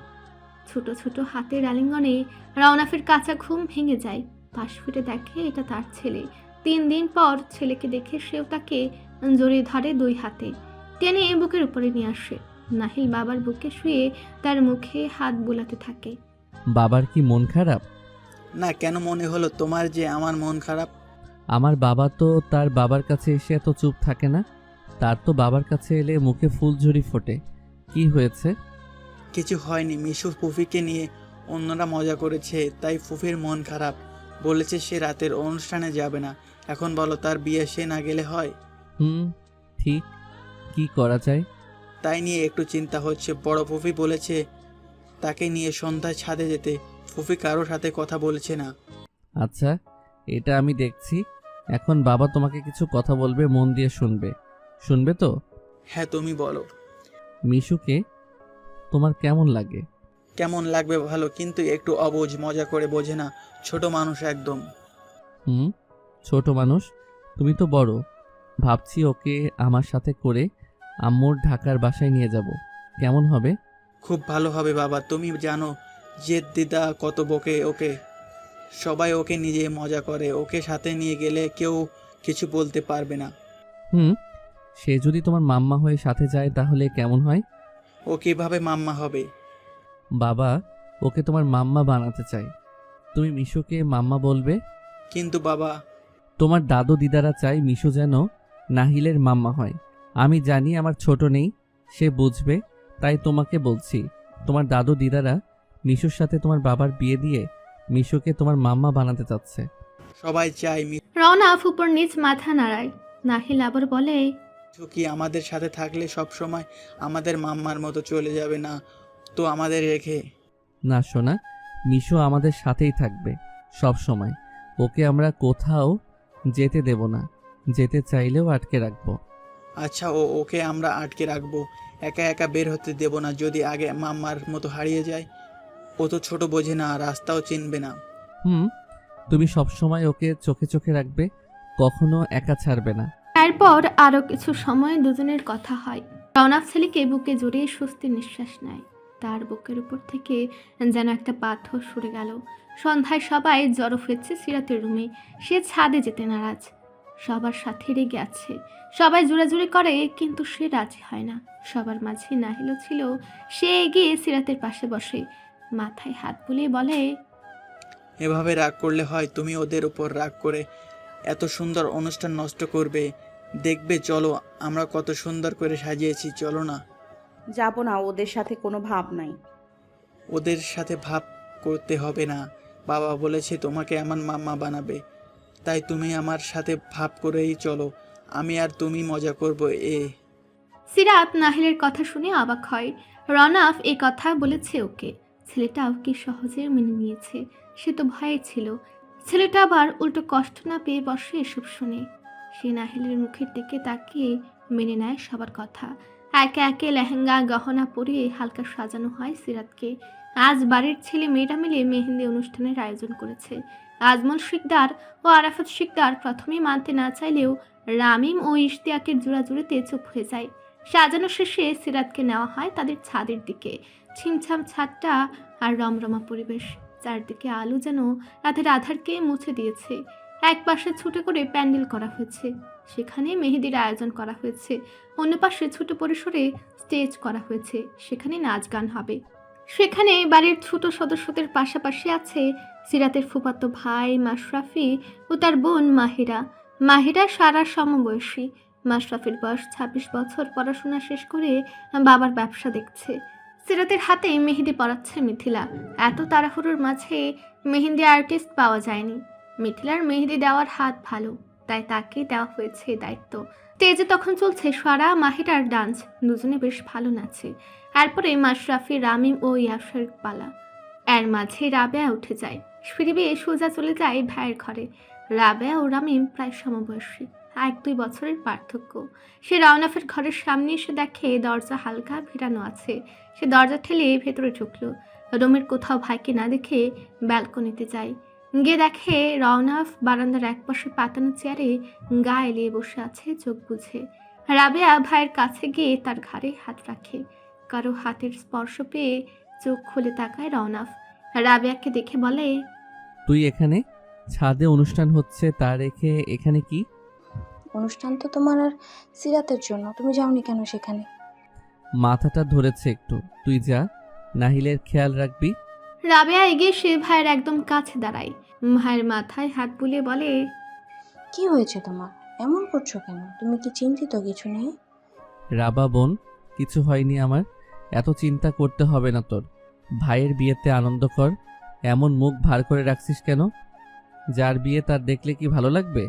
ছোট ছোট হাতের আলিঙ্গনে রওনাফের কাঁচা ঘুম ভেঙে যায়। পাশ ফিরে দেখে এটা তার ছেলে। 3 দিন পর ছেলেকে দেখে সেও তাকে জড়িয়ে ধরে 2 হাতে, টেনে বুকের উপরে নিয়ে আসে। নাহিল বাবার বুকে শুয়ে তার মুখে হাত বোলাতে থাকে। বাবার কি মন খারাপ? না, কেন মনে হলো তোমার যে আমার মন খারাপ? আমার বাবা তো তার বাবার কাছে এসে এত চুপ থাকে না। তার তো বাবার কাছে এলে মুখে ফুলঝুরি ফোটে। কি হয়েছে? কিছু হয়নি, মিশু ফুফিকে নিয়ে অন্যরা মজা করেছে, তাই ফুফির মন খারাপ। বলেছে সে রাতের অনুষ্ঠানে যাবে না। এখন বলো, তার বিয়ে সে না গেলে হয়? ঠিক, কি করা যায়? তাই নিয়ে একটু চিন্তা হচ্ছে। বড় ফুফি বলেছে তাকে নিয়ে সন্ধ্যায় ছাদে যেতে। ফুফি কারোর সাথে কথা বলেছে না। আচ্ছা, এটা আমি দেখছি। এখন বাবা তোমাকে কিছু কথা বলবে, মন দিয়ে শুনবে তো? হ্যাঁ, তুমি বলো। মিশুকে তোমার কেমন লাগে? কেমন লাগবে ভালো, কিন্তু একটু অবুঝ, মজা করে বোঝে না, ছোট মানুষ একদম। ছোট মানুষ? তুমি তো বড়। ভাবছি ওকে আমার সাথে করে আম্মুর ঢাকার বাসায় নিয়ে যাব। কেমন হবে? খুব ভালো হবে বাবা। তুমি জানো যে দিদা কত বকে ওকে। সবাই ওকে নিজে মজা করে। ওকে সাথে নিয়ে গেলে কেউ কিছু বলতে পারবে না। সে যদি তোমার মাম্মা হয়ে সাথে যায় তাহলে কেমন হয়? ও কিভাবে মাম্মা হবে? বাবা ওকে তোমার মাম্মা বানাতে চাই। তুমি মিশুকে মাম্মা বলবে। কিন্তু বাবা, তোমার দাদু দিদারা চাই মিশু যেন নাহিলের মাম্মা হয়। আমি জানি আমার ছোট নেই, সে বুঝবে, তাই তোমাকে বলছি। তোমার দাদু দিদারা মিশুর সাথে তোমার বাবার বিয়ে দিয়ে মিশুকে তোমার মাম্মা বানাতে চাচ্ছে। সবাই চাই রওনাফ উপর নিচ মাথা নাড়ায়। নাহিল আবার বলে, মিশু কি আমাদের সাথে থাকলে সব সময় আমাদের মাম্মার মতো চলে যাবে না তো আমাদের রেখে? না সোনা, মিশু আমাদের সাথেই থাকবে সব সময়। ওকে আমরা কোথাও যেতে দেব না, যেতে চাইলেও আটকে রাখবো। আচ্ছা, ওকে আমরা আটকে রাখবো, একা একা বের হতে দেব না। যদি আগে মাম্মার মতো হারিয়ে যায়? ও তো ছোট, বোঝে না, রাস্তাও চিনবে না। তুমি সব সময় ওকে চোখে চোখে রাখবে, কখনো একা ছাড়বে না। এরপর আরো কিছু সময় দুজনের কথা হয়। রওনাফ ছেলেকে বুকে জড়িয়ে স্বস্তির নিঃশ্বাস নেয়। তার বুকের উপর থেকে যেন একটা পাথর সরে গেল। সন্ধ্যায় সবাই জড়ো হয়েছে সিরাতের রুমে। সে ছাদে যেতে নারাজ, সবার সাথে রেগে আছে। সবাই জোরাজুরি করে, কিন্তু সে রাজি হয় না। সবার মাঝে নাহিলও ছিল। সে এগিয়ে সিরাতের পাশে বসে, মাথায় হাত বুলিয়ে বলে, এভাবে রাগ করলে হয়? তুমি ওদের উপর রাগ করে এত সুন্দর অনুষ্ঠান নষ্ট করবে? দেখবে, চলো, আমরা কত সুন্দর করে সাজিয়েছি, চলো না। যাব না, ওদের সাথে কোনো ভাব নাই। ওদের সাথে ভাব করতে হবে না। বাবা বলেছে তোমাকে আমার মাম্মা বানাবে, তাই তুমি আমার সাথে ভাব করেই চলো। আমি আর তুমি মজা করব। সিরাত নাহিলের কথা শুনে অবাক হয়। রওনাফ এই কথা বলেছে ওকে। ছেলেটাও কি সহজে মেনে নিয়েছে। সে তো ভয়ে ছিল। ছেলেটা আবার উল্টো কষ্ট না পেয়ে বসে এসব শুনে। সে নাহিলের মুখের দিকে তাকিয়ে মেনে নেয় সবার কথা। একে একে লেহেঙ্গা গহনা পরিয়ে হালকা সাজানো হয় সিরাতকে। আজ বাড়ির ছেলে মেয়েরা মিলে মেহেন্দি অনুষ্ঠানের আয়োজন করেছে। আজমল শিকদার ও আরাফাত শিকদার প্রথমেই মানতে না চাইলেও রামিম ও ইশতিয়াকের জোড়াজুড়িতে চুপ হয়ে যায়। সাজানো শেষে সিরাতকে নেওয়া হয় তাদের ছাদের দিকে। ছিমছাম ছাদটা আর রমরমা পরিবেশ, চারদিকে আলো যেন রাতের আধারকে মুছে দিয়েছে। এক পাশে ছুটে করে প্যান্ডেল করা হয়েছে, সেখানে মেহেদির আয়োজন করা হয়েছে। অন্য পাশে ছোট পরিসরে স্টেজ করা হয়েছে, সেখানে নাচ গান হবে। সেখানে বাড়ির ছোট সদস্যদের পাশাপাশি আছে সিরাতের ফুফাতো ভাই মাশরাফি ও তার বোন মাহিরা। মাহিরা সারার সমবয়সী। মাশরাফির বয়স 26 বছর। পড়াশোনা শেষ করে বাবার ব্যবসা দেখছে। সিরাতের হাতে মেহেদি পরাচ্ছে মিথিলা। এত তাড়াহুড়োর মাঝে মেহেন্দি আর্টিস্ট পাওয়া যায়নি। মিথিলার মেহেদি দেওয়ার হাত ভালো, তাই তাকে দেওয়া হয়েছে দায়িত্ব। স্টেজে তখন চলছে সারা মাহিরার ডান্স। দুজনে বেশ ভালো নাচে। এরপরে মাশরাফি, রামিম ও ইয়াসের পালা। এর মাঝে রাবেয়া উঠে যায়। সিঁড়ি বেয়ে সোজা চলে যায় ভাইয়ের ঘরে। রাবেয়া ও রামিম প্রায় সমবয়সী, 1-2 বছরের পার্থক্য। সে রওনাফের ঘরের সামনে এসে দেখে দরজা হালকা ভিড়ানো আছে। সে দরজা ঠেলে ভেতরে ঢুকলো। রুমের কোথাও ভাইকে না দেখে ব্যালকনিতে যায়। গিয়ে দেখে রওনাফ বারান্দার একপাশে পাতানো চেয়ারে গা এলিয়ে বসে আছে চোখ বুঝে। রাবেয়া ভাইয়ের কাছে গিয়ে তার ঘাড়ে হাত রাখে। কারো হাতের স্পর্শ পেয়ে চোখ খুলে তাকায় রওনাফ। রাবেয়াকে দেখে বলে, তুই এখানে? ছাদে অনুষ্ঠান হচ্ছে, তা রেখে এখানে কি? অনুষ্ঠান তো তোমার আর সিরাতের জন্য, তুমি যাওনি কেন সেখানে? মাথাটা ধরেছে একটু, তুই যা, নাহিলের খেয়াল রাখবি। রাবেয়া এগিয়ে সে ভাইয়ের একদম কাছে দাঁড়ায়। ভাইয়ের মাথায় হাত বুলিয়ে বলে, কি হয়েছে তোমার? এমন করছো কেন? তুমি কি চিন্তিত কিছু নেই? রাবা বোন, কিছু হয়নি আমার, এত চিন্তা করতে হবে না তোর। ভাইয়ের বিয়েতে আনন্দ কর। এমন মুখ ভার করে রাখছিস কেন? যার বিয়ে তার দেখলে কি ভালো লাগবে?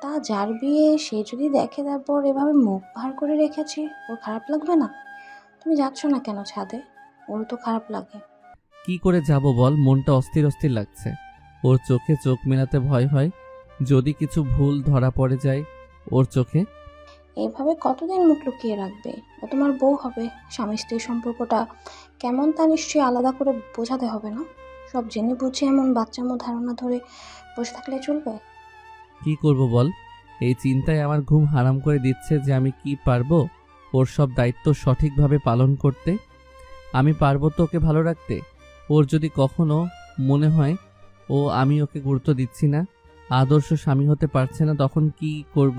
তা যার বিয়ে সে যদি দেখে তারপর এভাবে মুখ ভার করে রেখেছে, ওর খারাপ লাগবে না? তুমি যাচ্ছ না কেন ছাদে? ওর তো খারাপ লাগে। কি করে যাব বল, মনটা অস্থির অস্থির লাগছে। ওর চোখে চোখ মেলাতে ভয় হয়, যদি কিছু ভুল ধরা পড়ে যায় ওর চোখে। এভাবে কতদিন মুখ লুকিয়ে রাখবে? ও তোমার বউ হবে, স্বামী স্ত্রীর সম্পর্কটা কেমন তা নিশ্চয়ই আলাদা করে বোঝাতে হবে না? সব জেনে বুঝে এমন বাচ্চামো ধারণা ধরে বসে থাকলে চলবে? কি করব বল, এই চিন্তায় আমার ঘুম হারাম করে দিচ্ছে যে আমি কি পারবো ওর সব দায়িত্ব সঠিকভাবে পালন করতে? আমি পারবো তো ওকে ভালো রাখতে? ওর যদি কখনো মনে হয় আমি ওকে গুরুত্ব দিচ্ছি না, আদর্শ স্বামী হতে পারছে না, তখন কি করব?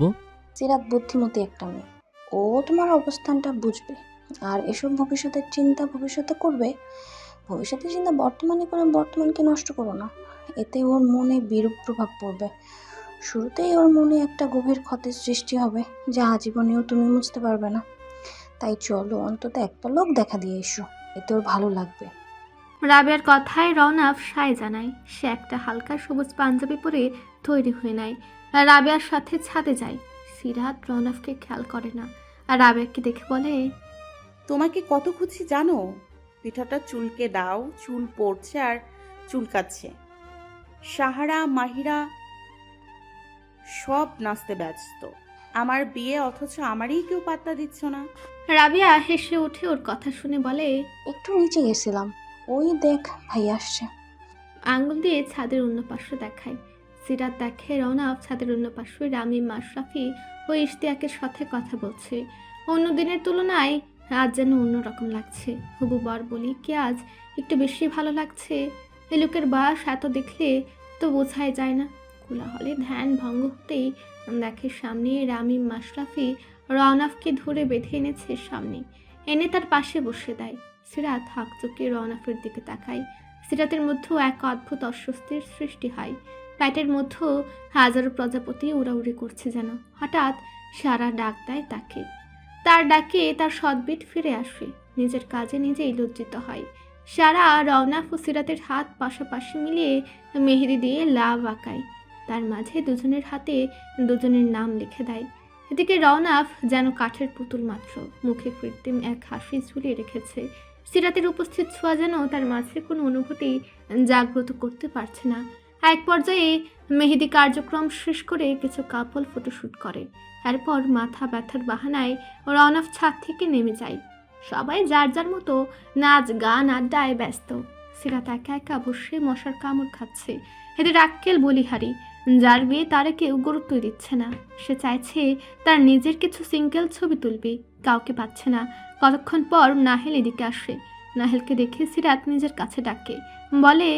সিরাত বুদ্ধিমতী একটা মেয়ে, ও তোমার অবস্থানটা বুঝবে। আর এসব ভবিষ্যতের চিন্তা ভবিষ্যতে করবে। ভবিষ্যতের চিন্তা বর্তমানে করে বর্তমানকে নষ্ট করো না, এতে ওর মনে বিরূপ প্রভাব পড়বে। শুরুতেই ওর মনে একটা গভীর ক্ষতের সৃষ্টি হবে, যা আজীবনেও তুমি মুছতে পারবে না। তাই চলো অন্তত এক পলক দেখা দিয়ে এসো, এতে ওর ভালো লাগবে। রাবেয়ার কথায় রওনাফ সায় জানায়। সে একটা হালকা সবুজ পাঞ্জাবি পরে তৈরি হয়ে নেয়। রাবেয়ার সাথে ছাদে যায়। সিরাত রওনাফকে খেয়াল করে না, আর রাবেয়াকে দেখে বলে, তোমাকে কত খুঁজছি জানো? পিঠাটা চুলকে দাও, চুল পড়ছে আর চুলকাচ্ছে। সাহারা মাহিরা সব নাচতে ব্যস্ত, আমার বিয়ে, অথচ আমারই কেউ পাত্তা দিচ্ছ না। রাবেয়া হেসে উঠে ওর কথা শুনে বলে, একটু নিচে গেছিলাম, ওই দেখ ভাই আসছে। আঙুল দিয়ে ছাদের অন্য পার্শ্ব দেখায়। সিরাত দেখে রওনাফ ছাদের অন্য পার্শ্বে রামিম, মাশরাফি ও ইশতিয়াকের সাথে কথা বলছে। অন্য দিনের তুলনায় আজ যেন অন্যরকম লাগছে। হবু বর বলি কি আজ একটু বেশি ভালো লাগছে। এ লোকের বয়স এত দেখলে তো বোঝাই যায় না। কোলাহলে ধ্যান ভঙ্গ হতেই দেখে সামনে রামিম, মাশরাফি রওনাফকে ধরে বেঁধে এনেছে সামনে, এনে তার পাশে বসে দেয়। সিরাত হাঁক চোখে রওনাফের দিকে তাকায়। সিরাতের মধ্যেও এক অদ্ভুত অস্বস্তির সৃষ্টি হয়। পেটের মধ্যেও হাজারো প্রজাপতি উড়াউড়ি করছে যেন। হঠাৎ সারা ডাক দেয় তাকে। তার ডাকে তার সদ্বিট ফিরে আসে। নিজের কাজে নিজেই লজ্জিত হয়। সারা রওনাফ ও সিরাতের হাত পাশাপাশি মিলিয়ে মেহেদি দিয়ে লাভ আঁকায়। তার মাঝে দুজনের হাতে দুজনের নাম লিখে দেয়। এদিকে রওনাফ যেন কাঠের পুতুল মাত্র, মুখে কৃত্রিম এক হাসি ঝুলিয়ে রেখেছে। সিরাতের উপস্থিত ছোঁয়া যেন তার মাঝে কোনো অনুভূতি জাগ্রত করতে পারছে না। এক পর্যায়ে মেহেদি কার্যক্রম শেষ করে কিছু কাপল ফটোশ্যুট করে। এরপর মাথা ব্যথার বাহানায় রওনাফ ছাদ থেকে নেমে যায়। সবাই যার যার মতো নাচ গান আড্ডায় ব্যস্ত। সিরাত একা একা বসে মশার কামড় খাচ্ছে। এদের আক্কেল বলিহারি, যার বিয়ে তারে কেউ গুরুত্ব দিচ্ছে না। সে চাইছে তার নিজের কিছু সিঙ্গেল ছবি তুলবে, কাউকে পাচ্ছে না। কতক্ষণ পর নাহিল এদিকে আসে। নাহিলকে দেখে সিরাত নিজের কাছে ডাকে, বলে,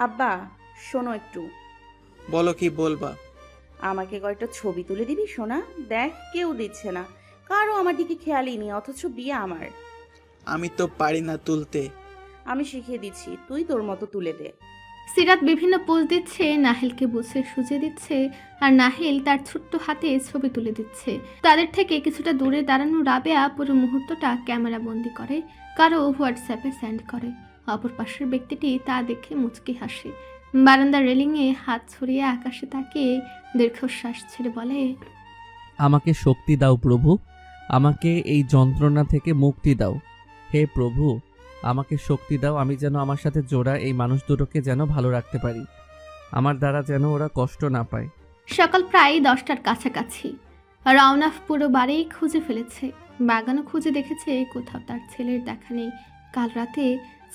আব্বা শোনো একটু। বলো, কি বলবা? আমাকে কয়েকটা ছবি তুলে দিবি সোনা? দেখ কেউ দিচ্ছে না, কারো আমার দিকে খেয়ালই নেই, অথচ বিয়ে আমার। আমি তো পারি না তুলতে। আমি শিখিয়ে দিচ্ছি, তুই তোর মতো তুলে দে। সিরাত বিভিন্ন পোজ দিচ্ছে, নাহিলকে বুঝে সুজে দিচ্ছে, আর নাহিল তার ছোট্ট হাতে ছবি তুলে দিচ্ছে। তাদের থেকে কিছুটা দূরে দাঁড়ানো রাবেয়া পুরো মুহূর্তটা ক্যামেরা বন্দি করে, কারো হোয়াটসঅ্যাপে সেন্ড করে। অপর পাশের ব্যক্তিটি তা দেখে মুচকি হাসে। বারান্দার রেলিংয়ে হাত ছড়িয়ে আকাশে তাকিয়ে দীর্ঘশ্বাস ছেড়ে বলে, আমাকে শক্তি দাও প্রভু, আমাকে এই যন্ত্রণা থেকে মুক্তি দাও। হে প্রভু, আমাকে শক্তি দাও, আমি যেন আমার সাথে জোড়া এই মানুষ দুটোকে যেন ভালো রাখতে পারি, আমার দ্বারা যেন ওরা কষ্ট না পায়। সকাল প্রায় 10টার কাছাকাছি। রওনাফ পুরো বাড়ি খুঁজে ফেলেছে, বাগানও খুঁজে দেখেছে, কোথাও তার ছেলের দেখা নেই। কাল রাতে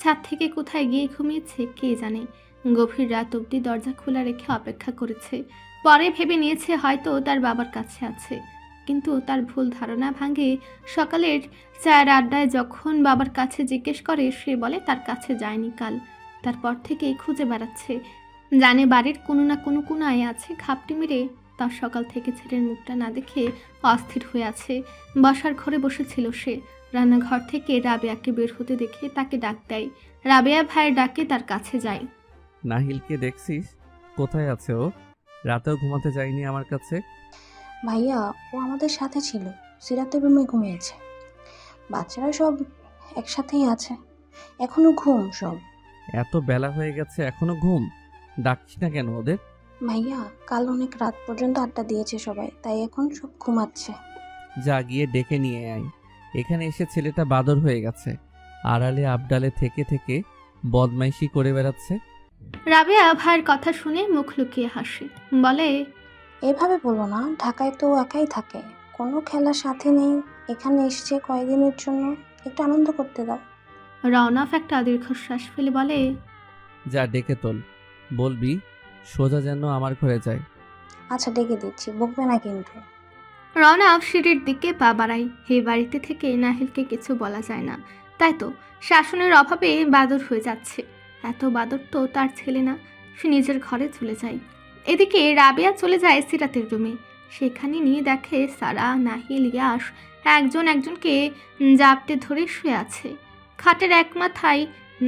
ছাদ থেকে কোথায় গিয়ে ঘুমিয়েছে কে জানে। গভীর রাত অবধি দরজা খোলা রেখে অপেক্ষা করেছে। পরে ভেবে নিয়েছে হয়তো তার বাবার কাছে আছে, কিন্তু তার ভুল ধারণা ভাঙে সকালের চায়ের আড্ডায় যখন বাবার কাছে জিজ্ঞেস করে, সে বলে তার কাছে যায়নি কাল। তারপর থেকেই খুঁজে বেড়াচ্ছে, জানে বাড়ির কোনো না কোনো কোনায় আছে ঘাপটি মেরে। তার সকাল থেকে ছেলের মুখটা না দেখে অস্থির হয়ে আছে। বসার ঘরে বসেছিল সে, রান্নাঘর থেকে রাবেয়াকে বের হতে দেখে তাকে ডাক দেয়। রাবেয়া ভাইয়ের ডাকে তার কাছে যায়। নাহিলকে দেখছিস? কোথায় আছে ও? রাতেও ঘুমাতে যায়নি আমার কাছে। ভাইয়া, ও আমাদের সাথে ছিল, সিরাতের রুমে ঘুমিয়েছে। বাচ্চারা সব একসাথেই আছে, এখনো ঘুম সব। এত বেলা হয়ে গেছে এখনো ঘুম? ডাকছি না কেন ওদের? ভাইয়া, কাল অনেক রাত পর্যন্ত আড্ডা দিয়েছে সবাই, তাই এখন সব ঘুমাচ্ছে। যা গিয়ে ডেকে নিয়ে আয়। এখানে এসে ছেলেটা বাদর হয়ে গেছে, আড়ালে আবডালে থেকে থেকে বদমাইশি করে বেড়াচ্ছে। রাবেয়া ভাইয়ের কথা শুনে মুখ লুকিয়ে হাসে, বলে, এভাবে বলো না, ঢাকায় তো একাই থাকে, কোনো খেলার সাথে নেই। এখানে এসছে কয়েকদিনের জন্য, একটু আনন্দ করতে দাও। রওনাফ একটা দীর্ঘশ্বাস ফেলে বলে, যা ডেকে তোল, বলবি সোজা যেন আমার ঘরে যায়। আচ্ছা ডেকে দিচ্ছি, বকবে না কিন্তু। রওনাফ সিঁড়ির দিকে পা বাড়ায়। এই বাড়িতে থেকে নাহিলকে কিছু বলা যায় না, তাই তো শাসনের অভাবে বাদর হয়ে যাচ্ছে। এত বাদর তো তার ছেলে না, সে নিজের ঘরে চলে যায়। এদিকে রাবেয়া চলে যায় সিরাতের রুমে। সেখানে নিয়ে দেখে সারা, নাহিল, ইয়াশ একজন একজনকে জাপটে ধরে শুয়ে আছে। খাটের এক মাথায়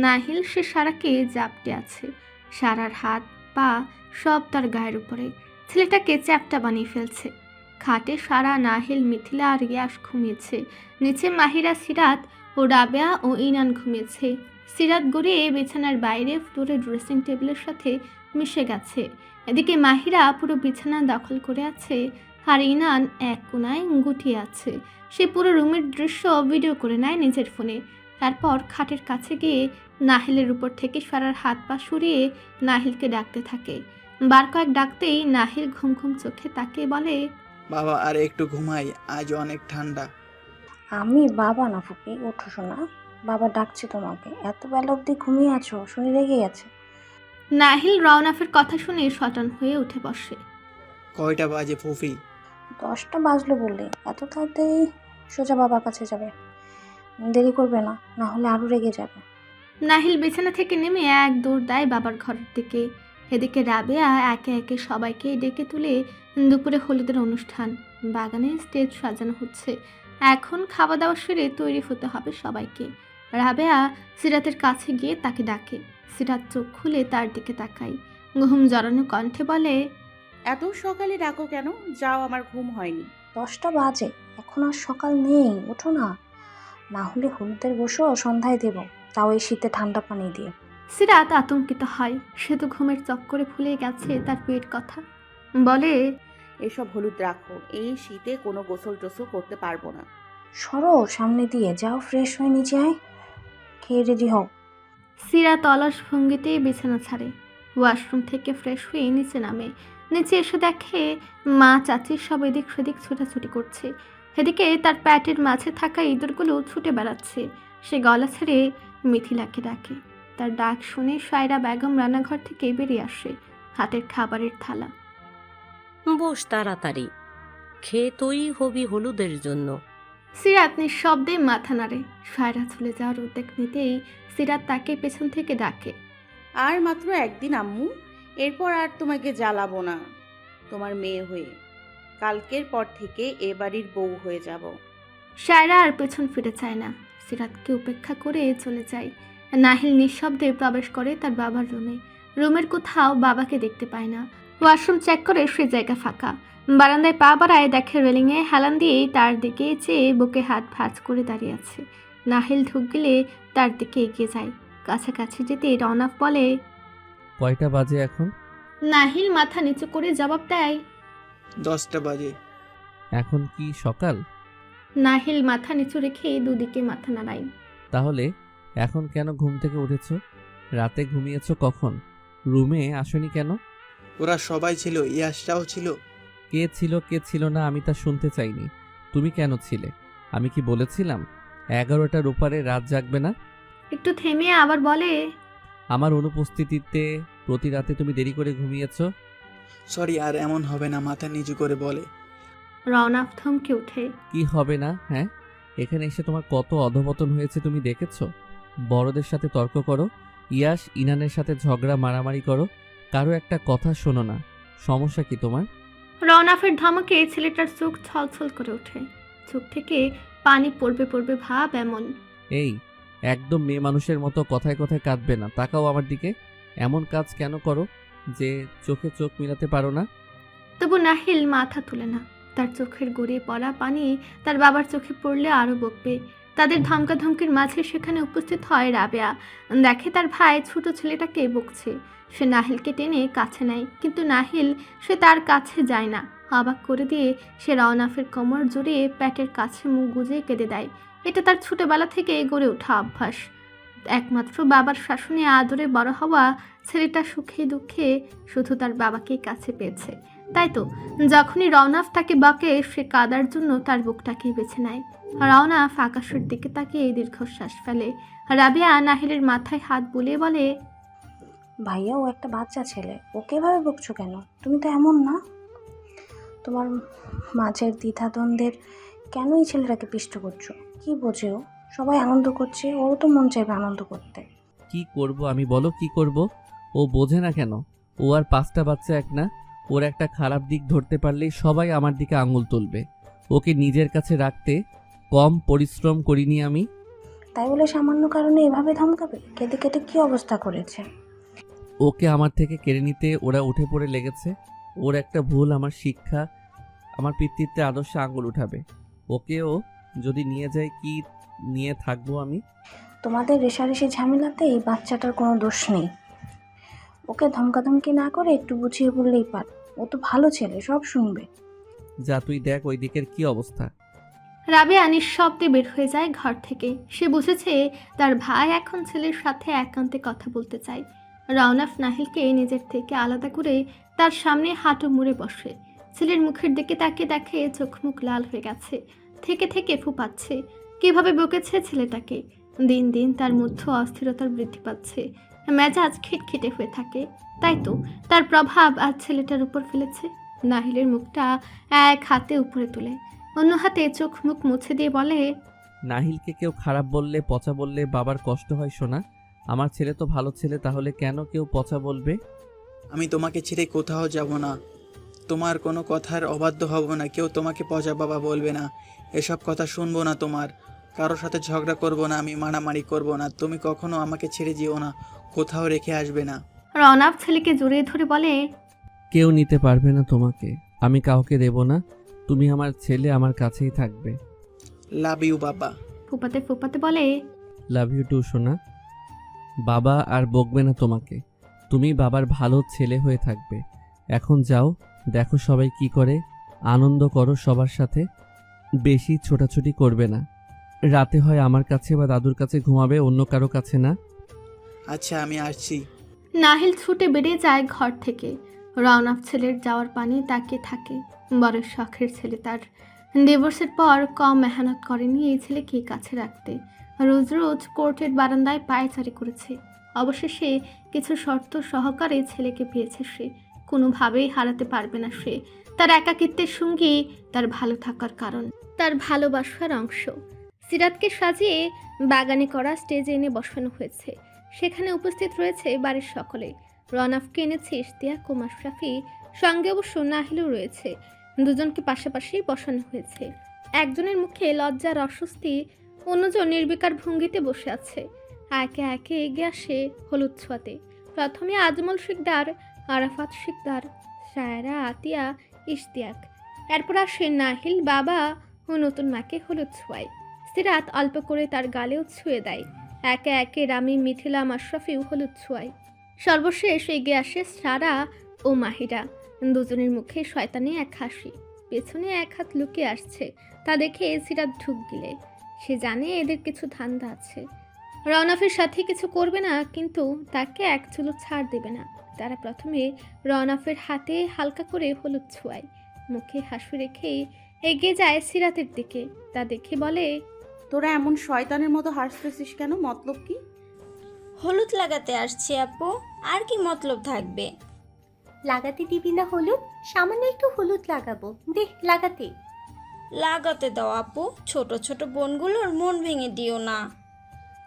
নাহিল, সে সারাকে জাপটে আছে। সারার হাত পা সব তার গায়ের উপরে, ছেলেটাকে চ্যাপটা বানিয়ে ফেলছে। খাটে সারা, নাহিল, মিথিলা আর ইয়াশ ঘুমিয়েছে। নিচে মাহিরা, সিরাত ও রাবেয়া ও ইনান ঘুমিয়েছে। সিরাত গড়িয়ে বিছানার বাইরে ফ্লোরে ড্রেসিং টেবিলের সাথে মিশে গেছে। এদিকে মাহিরা পুরো বিছানা দখল করে আছে, আর ইনান এক কোনায় গুটিয়ে আছে। সে পুরো রুমের দৃশ্য ভিডিও করে নেয় নিজের ফোনে। তারপর খাটের কাছে গিয়ে নাহিলের উপর থেকে সারার হাত পা সরিয়ে নাহিলকে ডাকতে থাকে। বার কয়েক ডাকতেই নাহিল ঘুম ঘুম চোখে তাকে বলে, বাবা আর একটু ঘুমাই, আজ অনেক ঠান্ডা। আমি বাবা না ফুপি, ওঠো শোনা, বাবা ডাকছে তোমাকে। এত বেলা অবধি ঘুমিয়ে আছো, শুনে রেগে গেছে। নাহিল রওনাফের কথা শুনে শটান হয়ে উঠে বসে। কয়টা বাজে ফুফি? 10টা বাজলো বললে এত তাড়াতাড়ি সোজা বাবার কাছে যাবে? দেরি করবে না, না হলে আরো রেগে যাবে। নাহিল বিছানা থেকে নেমে এক দৌড় দেয় বাবার ঘরের দিকে। এদিকে রাবেয়া একে একে সবাইকে ডেকে তুলে দুপুরে হলুদের অনুষ্ঠান, বাগানে স্টেজ সাজানো হচ্ছে। এখন খাওয়া দাওয়া সেরে তৈরি হতে হবে সবাইকে। রাবেয়া সিরাতের কাছে গিয়ে তাকে ডাকে। সিরাত চোখ খুলে তার দিকে তাকায়, ঘুম জড়ানো কণ্ঠে বলে, এত সকালে ডাকো কেন? যাও, আমার ঘুম হয়নি। 10টা বাজে, এখন আর সকাল নেই, ওঠো না, না হলে হলুদের বসো, সন্ধ্যায় দেব, তাও এই শীতে ঠান্ডা পানি দিয়ে। সিরাত আতঙ্কিত হয়, সে তো ঘুমের চক্করে ভুলে গেছে তার পেট কথা। বলে, এসব হলুদ রাখো, এই শীতে কোনো গোসল টোসল করতে পারবো না। সরো সামনে দিয়ে, যাও ফ্রেশ হয়ে নিচে আয়, খেয়ে রেডি হও। সিরাত অলস ভঙ্গিতে বিছানা ছাড়ে, ওয়াশরুম থেকে ফ্রেশ হয়ে নিচে নামে। নিচে এসে দেখে মা চাচি সব এদিক সেদিক ছোটাছুটি করছে। এদিকে তার প্যাটের মাঝে থাকা ইঁদুরগুলো ছুটে বেড়াচ্ছে। সে গলা ছেড়ে মিথিলাকে ডাকে। তার ডাক শুনে সায়রা বেগম রান্নাঘর থেকে বেরিয়ে আসে, হাতের খাবারের থালা। বস তাড়াতাড়ি, খেয়ে তৈরি হবি হলুদের জন্য। সিরাত নিঃশব্দে মাথা নাড়ে। সায়রা চলে যাওয়ার উদ্যোগ নিতেই সিরাত তাকে পেছন থেকে ডাকে, আর মাত্র একদিন আম্মু, এরপর আর তোমাকে জ্বালাবো না তোমার মেয়ে হয়ে। কালকের পর থেকে এ বাড়ির বউ হয়ে যাব। সায়রা আর পেছন ফিরে চায় না, সিরাতকে উপেক্ষা করে চলে যায়। নাহিল নিঃশব্দে প্রবেশ করে তার বাবার রুমে। রুমের কোথাও বাবাকে দেখতে পায় না। ওয়াশরুম চেক করে সে জায়গা ফাঁকা। বারান্দায় পা বাড়ায়, দেখে রেলিংয়ে হেলান দিয়েই তার দিকে চেয়ে বুকে হাত ভাঁজ করে দাঁড়িয়ে আছে। নাহিল ঢুক গেলে তার দিকে এগিয়ে যায়। কাছাকাছি যেতে রওনাফ বলে, কয়টা বাজে এখন? নাহিল মাথা নিচু করে জবাব দেয়, 10টা বাজে। এখন কি সকাল? নাহিল মাথা নিচু রেখে দুদিকে মাথা নাড়ায়। তাহলে এখন কেন ঘুম থেকে উঠেছো? রাতে ঘুমিয়েছো কখন? রুমে আসনি কেন? ওরা সবাই ছিল, ইয়াসটাও ছিল। কে ছিল কে ছিল না আমি তা শুনতে চাইনি। তুমি কেন ছিলে? আমি কি বলেছিলাম 11টার উপরে রাত জাগবে না? একটু থেমে আবার বলে, আমার অনুপস্থিতিতে প্রতি রাতে তুমি দেরি করে ঘুমিয়েছো। সরি, আর এমন হবে না, মাথা নিচু করে বলে। রওনাফ থমকে ওঠে। কি হবে না? হ্যাঁ, এখানে এসে তোমার কত অধপতন হয়েছে তুমি দেখেছো? বড়দের সাথে তর্ক করো, ইয়াশ ইনানের সাথে ঝগড়া মারামারি করো, কারো একটা কথা শোনো না। সমস্যা কি তোমার? রওনাফের ধমকে ছেলেটার চোখ ছলছল করে ওঠে, চোখ থেকে পানি পড়বে পড়বে ভাব এমন। এই, একদম মেয়ে মানুষের মতো কথায় কথায় কাঁদবে না। তাকাও আমার দিকে। এমন কাজ কেন করো যে চোখে চোখ মিলাতে পারো না? তবু নাহিল মাথা তুলে না। তার চোখের গড়িয়ে পড়া পানি তার বাবার চোখে পড়লে আরো বকবে। তাদের ধমকাধমকির মাঝে সেখানে উপস্থিত হয় রাবেয়া। দেখে তার ভাই ছোট ছেলেটাকে বকছে। সে নাহিলকে টেনে কাছে নেয়, কিন্তু নাহিল সে তার কাছে যায় না। অবাক করে দিয়ে সে রওনাফের কোমর জড়িয়ে প্যাটের কাছে মুখ গুজে কেঁদে দেয়। এটা তার ছোটবেলা থেকে গড়ে ওঠা অভ্যাস। একমাত্র বাবার শাসনে আদরে বড় হওয়া ছেলেটা সুখে দুঃখে শুধু তার বাবাকেই কাছে পেয়েছে। তাই তো যখনই রওনাফ তাকে বকে সে কাদার জন্য তার বুকটাকেই বেছে নেয়। রওনাফ আকাশের দিকে তাকিয়ে দীর্ঘশ্বাস ফেলে। রাবেয়া নাহিলের মাথায় হাত বুলিয়ে বলে, ভাইয়া ও একটা বাচ্চা ছেলে, ওকে এভাবে বকছো কেন? তুমি তো এমন না। তোমার মাঝের দ্বিধাদ্বন্দ্বের কেন এই ছেলেটাকে পিষ্ট করছো? কি বোঝে ও? সবাই আনন্দ করছে, ওরও তো মন চাইবে আনন্দ করতে। কি করব আমি, বলো কি করব? ও বোঝে না কেন? ও আর 5টা বাচ্চা এক না? ওর একটা খারাপ দিক ধরতে পারলেই সবাই আমার দিকে আঙুল তুলবে। ওকে নিজের কাছে রাখতে কম পরিশ্রম করিনি আমি। তাই বলে সামান্য কারণে এভাবে ধমকাবে? কেটে কেটে কি অবস্থা করেছে? ওকে আমার থেকে কেড়ে নিতে ওরা উঠে পড়ে লেগেছে। ওর একটা ভুল আমার শিক্ষা, আমার পিতৃত্বে আদর্শে আঙুল উঠাবে। ওকেও যদি নিয়ে যায় কি নিয়ে থাকবো আমি? তোমাদের রেশারেশি ঝামেলাতে এই বাচ্চাটার কোনো দোষ নেই। ওকে ধমকাধমকি না করে একটু বুঝিয়ে বললেই পার। ও তো ভালো ছেলে, সব শুনবে। যা তুই দেখ ওই দিকের কি অবস্থা। রাবেয়া নিঃশব্দে বের হয়ে যায় ঘর থেকে। সে বুঝেছে তার ভাই এখন ছেলের সাথে একান্তে কথা বলতে চায়। রওনাফ নাহিলকে নিজের থেকে আলাদা করে তার সামনে হাঁটু মুড়ে বসে। ছেলের মুখের দিকে তাকিয়ে দেখে চোখ মুখ লাল হয়ে গেছে, থেকে থেকে ফুপাচ্ছে। কিভাবে বকেছে ছেলেটাকে। দিন দিন তার মধ্যে অস্থিরতার বৃদ্ধি পাচ্ছে, মেজাজ খিটখিটে হয়ে থাকে। তাই তো তার প্রভাব আজ ছেলেটার উপর ফেলেছে। নাহিলের মুখটা এক হাতে উপরে তুলে অন্য হাতে চোখ মুখ মুছে দিয়ে বলে, নাহিলকে কেউ খারাপ বললে পচা বললে বাবার কষ্ট হয় শোনা। আমার ছেলে তো ভালো ছেলে, তাহলে কেন কেউ পচা বলবে? আমি তোমাকে ছেড়ে কোথাও যাব না, তোমার কোনো কথার অবাধ্য হব না, কেউ তোমাকে পচা বাবা বলবে না, এসব কথা শুনবো না তোমার। কারোর সাথে ঝগড়া করব না, আমি মারামারি করব না। তুমি কখনো আমাকে ছেড়ে যেও না, কোথাও রেখে আসবে না। রওনাফ ছেলেকে জড়িয়ে ধরে বলে, কেউ নিতে পারবে না তোমাকে, আমি কাউকে দেব না। তুমি আমার ছেলে, আমার কাছেই থাকবে। লাভ ইউ বাবা। ফুপাতে ফুপাতে বলে, লাভ ইউ টু সোনা। বাবা আর বকবে না তোমাকে, তুমি বাবার ভালো ছেলে হয়ে থাকবে। এখন যাও, দেখো সবাই কি করে, আনন্দ করো সবার সাথে। বেশি ছোটাছুটি করবে না। রাতে হয় আমার কাছে বা দাদুর কাছে ঘুমাবে, অন্য কারো কাছে না। আচ্ছা আমি আসছি। নাহিল ছুটে বেরিয়ে যায় ঘর থেকে। রওনাফ ছেলের যাওয়ার পানি তাকিয়ে থাকে। বড় শখের ছেলে তার। ডিভোর্সের পর কম মেহনত করেনি এই ছেলেকে কাছে রাখতে। রোজ রোজ কোর্টের বারান্দায় পায়চারি করেছে। অবশেষে কিছু শর্ত সহকারে ছেলেকে পেয়েছে সে। কোনোভাবেই হারাতে পারবে না সে। তার একাকিত্বের সঙ্গী তার ভালো থাকার কারণ, তার ভালোবাসার অংশ। সিরাতকে সাজিয়ে বাগানে করা স্টেজে এনে বসানো হয়েছে। সেখানে উপস্থিত রয়েছে বাড়ির সকলে। রওনাফকে এনেছে ইশতিয়াক ও মাশরাফি, সঙ্গে অবশ্য নাহিলও রয়েছে। দুজনকে পাশাপাশি বসানো হয়েছে। একজনের মুখে লজ্জার অস্বস্তি, অন্যজন নির্বিকার ভঙ্গিতে বসে আছে। একে একে এগিয়ে আসে হলুদ ছোঁয়াতে। প্রথমে আজমল শিকদার, আরাফাত শিকদার, সায়রা, আতিয়া, ইশতিয়াক। এরপর আসে নাহিল, বাবা ও নতুন মাকে হলুদ ছোঁয়ায়। সিরাত অল্প করে তার গালেও ছুঁয়ে দেয়। একে একে রামি, মিথিলা, মাশরাফিও হলুদ ছোঁয়ায়। সর্বশেষ এগিয়ে আসে সারা ও মাহিরা। দুজনের মুখে শয়তানি এক হাসি, পেছনে এক হাত লুকিয়ে আসছে। তা দেখে সিরাত ঢুক গিলে। সে জানে এদের কিছু ধান্দা আছে। রওনাফের সাথে কিছু করবে না, কিন্তু তাকে এক চুলো ছাড় দেবে না। তারা প্রথমে রওনাফের হাতে হালকা করে হলুদ ছোঁয়ায়, মুখে হাসি রেখেই এগিয়ে যায় সিরাতের দিকে। তা দেখে বলে, তোরা এমন শয়তানের মতো হাসতেছিস কেন? মতলব কি? হলুদ লাগাতে আসছি আপু, আর কি মতলব থাকবে? লাগাতে দিবি না হলুদ? সামান্য একটু হলুদ লাগাবো, দেখ লাগাতে। লাগাতে দাও আপু, ছোট ছোট বোনগুলোর মন ভেঙে দিও না।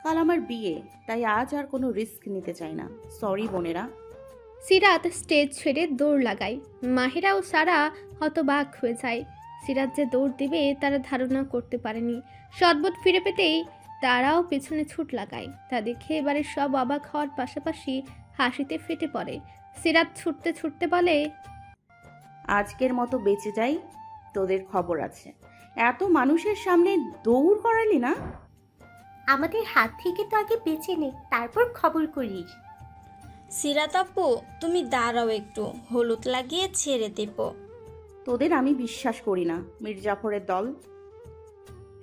কাল আমার বিয়ে, তাই আজ আর কোনো রিস্ক নিতে চাই না। সরি বোনেরা। সিরাত স্টেজ ছেড়ে দৌড় লাগায়। মাহিরা ও সারা হতবাক হয়ে যায়। সিরাত যে দৌড় দিবে তারা ধারণা করতে পারেনি। সদ্বুদ ফিরে পেতেই তারাও পেছনে ছুট লাগায়। তা দেখে এবারে সব অবাক হওয়ার পাশাপাশি হাসিতে ফেটে পড়ে। সিরাত ছুটতে ছুটতে বলে, আজকের মতো বেঁচে যাই, তোদের খবর আছে। এত মানুষের সামনে দৌড় করালি না? আমাদের হাত থেকে তো আগে বেঁচে নে, তারপর খবর করিস। সিরাত আপু, তুমি দাঁড়াও একটু, হলুদ লাগিয়ে ছেড়ে দেব। তোদের আমি বিশ্বাস করি না, মির্জাফরের দল।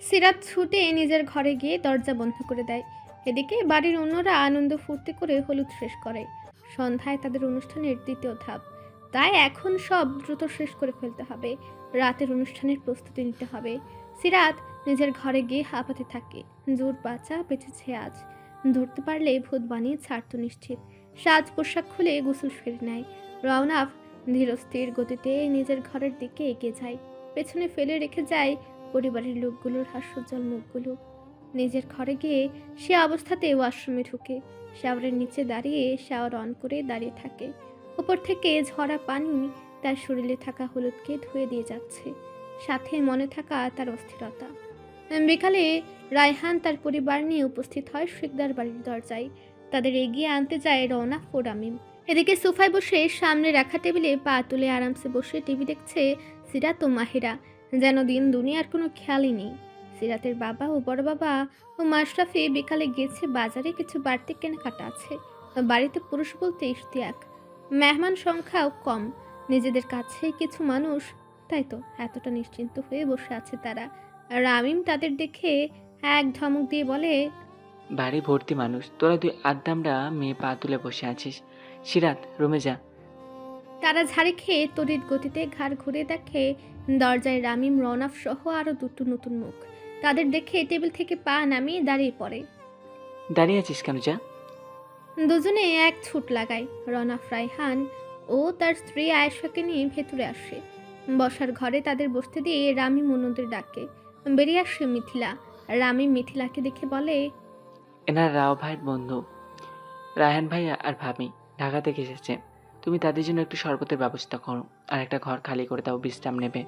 সিরাত ছুটে নিজের ঘরে গিয়ে দরজা বন্ধ করে দেয়। এদিকে বাড়ির অন্যরা আনন্দ ফুর্তি করে হলুদ শেষ করে। সন্ধ্যায় তাদের অনুষ্ঠানের দ্বিতীয় ধাপ, তাই এখন সব দ্রুত শেষ করে ফেলতে হবে। রাতের অনুষ্ঠানের প্রস্তুতি নিতে হবে। সিরাত নিজের ঘরে গিয়ে হাঁপাতে থাকে। জোর বাঁচা বেঁচেছে আজ, ধরতে পারলে ভূত বানিয়ে ছাড়তো নিশ্চিত। সাজ পোশাক খুলে গোসল সেরে নেয়। রওনাফ ধীরস্থির গতিতে নিজের ঘরের দিকে এগিয়ে যায়। পেছনে ফেলে রেখে যায় পরিবারের লোকগুলোর হাস্যোজ্জ্বল মুখগুলো। নিজের ঘরে গিয়ে সে অবস্থাতে ওয়াশরুমে ঢুকে শাওয়ারের নিচে দাঁড়িয়ে শাওয়ার অন করে দাঁড়িয়ে থাকে। উপর থেকে ঝরা পানি তার শরীরে থাকা হলুদকে ধুয়ে দিয়ে যাচ্ছে, সাথে মনে থাকা তার অস্থিরতা। বিকালে রায়হান তার পরিবার নিয়ে উপস্থিত হয় শিকদার বাড়ির দরজায়। তাদের এগিয়ে আনতে যায় রওনাফ ও রামিম। এদিকে সোফায় বসে সামনে রাখা টেবিলে পা তুলে আরামসে বসে টিভি দেখছে সিরাত ও মাহিরা, যেন দিন দুনিয়ার কোনো খেয়ালই নেই। সিরাতের বাবা ও বড় বাবা ও মাশরাফি বিকালে গিয়েছে বাজারে, কিছু বাড়তি কেনাকাটা আছে। বাড়িতে পুরুষ বলতে ইশতিয়াক, মেহমান সংখ্যাও কম, নিজেদের কাছেই কিছু মানুষ, তাই তো এতটা নিশ্চিন্ত হয়ে বসে আছে তারা। রামিম তাদের দেখে এক ধমক দিয়ে বলে, বাড়ি ভর্তি মানুষ, তোরা দুই আদ্দামরা মেয়ে পা তুলে বসে আছিস। সিরাত, রুমে যা। তারা ঝাড়ি খেয়ে তড়িৎ গতিতে ঘাড় ঘুরে দেখে দরজায় রামিম, রওনাফ সহ আরো দুটো নতুন মুখ। তাদের দেখে টেবিল থেকে পা নামিয়ে দাঁড়িয়ে পড়ে। দাঁড়িয়ে আছিস কেন, যা। দুজনে এক ছুট লাগায়। রওনাফ রায়হান ও তার স্ত্রী আয়েশাকে নিয়ে ভেতরে আসে। বসার ঘরে তাদের বসতে দিয়ে রামিম অন্যদের ডাকে। বেরিয়ে আসে মিথিলা। রামিম মিথিলাকে দেখে বলে, এনার রাও ভাইয়ের বন্ধু রায়হান ভাইয়া আর ভাবি ঢাকা থেকে এসেছে। তুমি তাদের জন্য একটু শরবতের ব্যবস্থা করো, আর একটা ঘর খালি করে দাও, বিশ্রাম নেবে।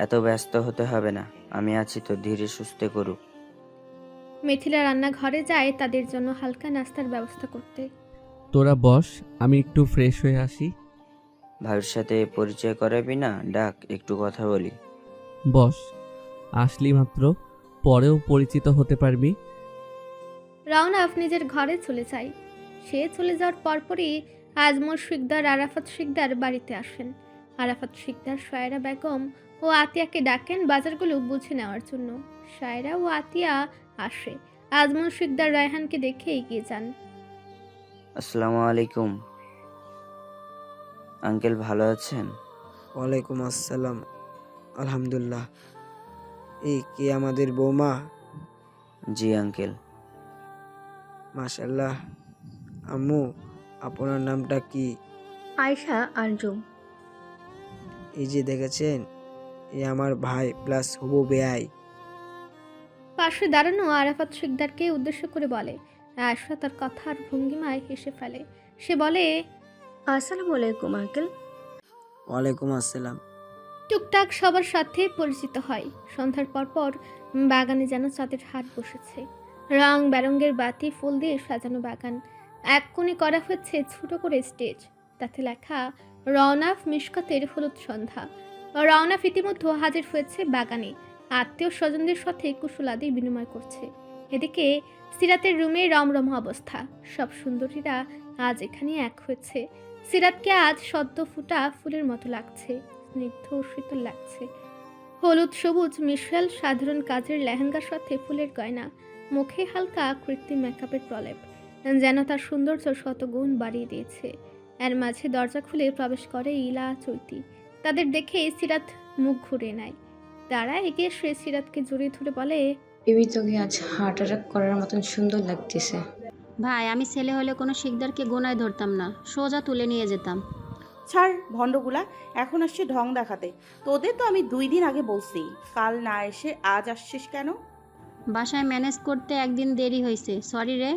এত ব্যস্ত হতে হবে না, আমি আছি তো, ধীরে সুস্থে করুক। মিথিলা রান্নাঘরে যায় তাদের জন্য হালকা নাস্তার ব্যবস্থা করতে। তোরা বস, আমি একটু ফ্রেশ হয়ে আসি। ভাইয়ের সাথে পরিচয় করাবি না? ডাক, একটু কথা বলি। বস, আসলি মাত্র, পরেও পরিচিত হতে পারবি। রওনাফ নিজের ঘরে চলে যায়। সে চলে যাওয়ার পরপরই আজমল শিকদার, আরাফাত শিকদার বাড়িতে আসেন। আরাফাত শিকদার শায়রা বেগম ও আতিয়াকে ডাকেন বাজারগুলো বুঝে নেওয়ার জন্য। শায়রা ও আতিয়া আসে। আজমল শিকদার রায়হানকে দেখে এগিয়ে যান। আসসালামু আলাইকুম আঙ্কেল, ভালো আছেন? ওয়ালাইকুম আসসালাম, আলহামদুলিল্লাহ। এই কি আমাদের বৌমা? জি আঙ্কেল। মাশাল্লাহ। আম্মু, আপনার নামটা কি? আয়শা আরজু। এই যে দেখেছেন, এ আমার ভাই প্লাস হবু বেয়াই। পাশে দাঁড়ানো আরাফাত শিকদারকে উদ্দেশ্য করে বলে। আয়েশা তার কথার ভঙ্গিমায় হেসে ফেলে। সে বলে, আসসালামু আলাইকুম আঙ্কেল। ওয়ালাইকুম আসসালাম। টুকটাক সবার সাথে পরিচিত হয়। সন্ধ্যার পরপর বাগানে যেন চাঁদের হাট বসেছে। রং বেরঙের বাতি ফুল দিয়ে সাজানো বাগান। এক কোণে করা হয়েছে ছোট করে স্টেজ, তাতে লেখা রওনাফ মিশকাতের হলুদ সন্ধ্যা। রওনাফ ইতিমধ্যে হাজির হয়েছে বাগানে, আত্মীয় স্বজনদের সাথে কুশলাদি বিনিময় করছে। এদিকে সিরাতের রুমে রমরম অবস্থা। সব সুন্দরীরা আজ এখানে এক হয়েছে। সিরাতকে আজ সদ্য ফুটা ফুলের মতো লাগছে, স্নিগ্ধ ও শীতল লাগছে। হলুদ সবুজ মিশেল সাধারণ কাজের লেহেঙ্গার সাথে ফুলের গয়না, মুখে হালকা কৃত্রিম মেকআপের প্রলেপ যেন তার সৌন্দর্য শতগুণ বাড়িয়ে দিয়েছে। এর মাঝে দরজা খুলে প্রবেশ করে ইলা, চৈতি। তাদের দেখে সিরাত মুখ ঘুরিয়ে নেয়। তারা এগিয়ে এসে সিরাতকে জড়িয়ে ধরে বলে, বেবি, তোকে আজ হার্ট অ্যাটাক করার মতন সুন্দর লাগতেছে। ভাই, আমি ছেলে হলে কোনো শিকদারকে গোনায় ধরতাম না, সোজা তুলে নিয়ে যেতাম। ছাড় ভণ্ডগুলা, এখন আসছে ঢং দেখাতে। তোদের তো আমি 2 দিন আগে বলছি, কাল না এসে আজ আসছিস কেন? বাসায় ম্যানেজ করতে একদিন দেরি হয়েছে, সরি রে।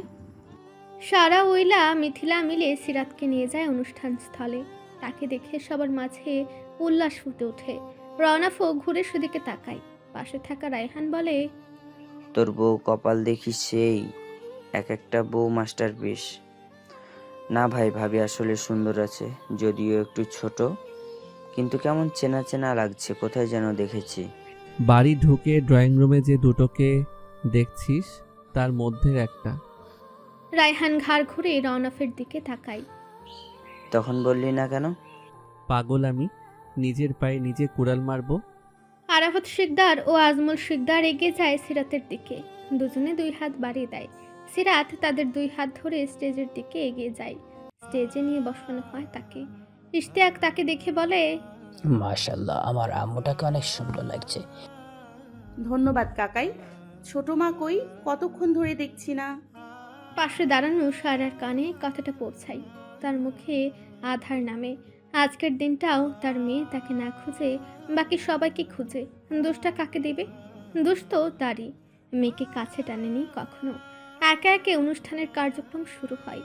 সারা ওইলা মিথিলা মিলে সিরাতকে নিয়ে যায় অনুষ্ঠান স্থলে। তাকে দেখে সবার মাঝে উল্লাস ফুটে ওঠে। রওনাফও ঘুরে সেদিকে তাকায়। পাশে থাকা রায়হান বলে, তোর বউ কপাল দেখিস সেই এক একটা বউ মাস্টারপিস। না ভাই, ভাবি আসলে সুন্দর আছে, যদিও একটু ছোট, কিন্তু কেমন চেনা চেনা লাগছে, কোথায় যেন দেখেছি। বাড়ি ঢুকে ড্রয়িং রুমে যে দুটোকে দেখছিস তার মধ্যের একটা। রায়হান ঘাড় ঘুরে রওনাফের দিকে তাকায়। তখন বললি না কেন? পাগল আমি, নিজের পায়ে নিজে কুড়াল মারবো। আরাফাত শিকদার ও আজমল শিকদার এগিয়ে যায় সিরাতের দিকে। দুজনে 2 হাত বাড়িয়ে দেয়। সিরাত তাদের 2 হাত ধরে স্টেজের দিকে এগিয়ে যায়। স্টেজে নিয়ে বসানো হয় তাকে। ইশতিয়াক তাকে দেখে বলে, মাশাআল্লাহ, আমার আম্মুটাকে অনেক সুন্দর লাগছে। ধন্যবাদ কাকাই। ছোট মা কই? কতক্ষণ ধরে দেখছি না। পাশে দাঁড়ানো সারার কানে কথাটা পৌঁছায়। তার মুখে আধার নামে। আজকের দিনটাও তার মেয়ে তাকে না খুঁজে বাকি সবাইকে খুঁজে। দোষটা কাকে দেবে? দোষ তো তারই। মেয়েকে কাছে টানেনি কখনো। একে একে অনুষ্ঠানের কার্যক্রম শুরু হয়।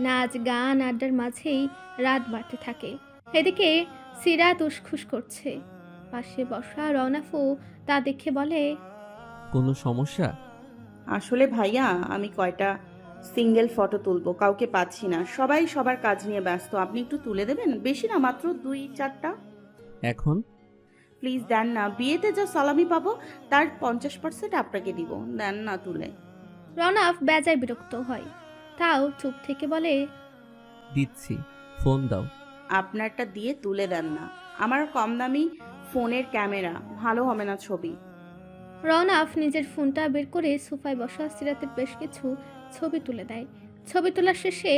নাচ গান আড্ডার মাঝেই রাত বাড়তে থাকে। এদিকে সিরাত উসখুস করছে। পাশে বসা রওনাফও তা দেখে বলে, কোনো সমস্যা? আসলে ভাইয়া, আমি কয়টা সিঙ্গেল ফটো তুলবো, কাউকে পাচ্ছি না, সবাই সবার কাজ নিয়ে ব্যস্ত। আপনি একটু তুলে দেবেন? বেশি না, মাত্র 2-4টা। এখন প্লিজ দেন না, বিয়েতে যা সালামি পাবো তার 50% আপনাকে দিব, দেন না তুলে। রওনাফ বেজায় বিরক্ত হয়। তাও চুপ থেকে বলে, দিচ্ছি, ফোন দাও। আপনারটা দিয়ে তুলে দেন না, আমার কম দামি ফোনের ক্যামেরা, ভালো হবে না ছবি। রওনাফ নিজের ফোনটা বের করে সোফায় বসা সিরাতের বেশ কিছু ছবি তুলে দেয়। ছবি তোলা শেষে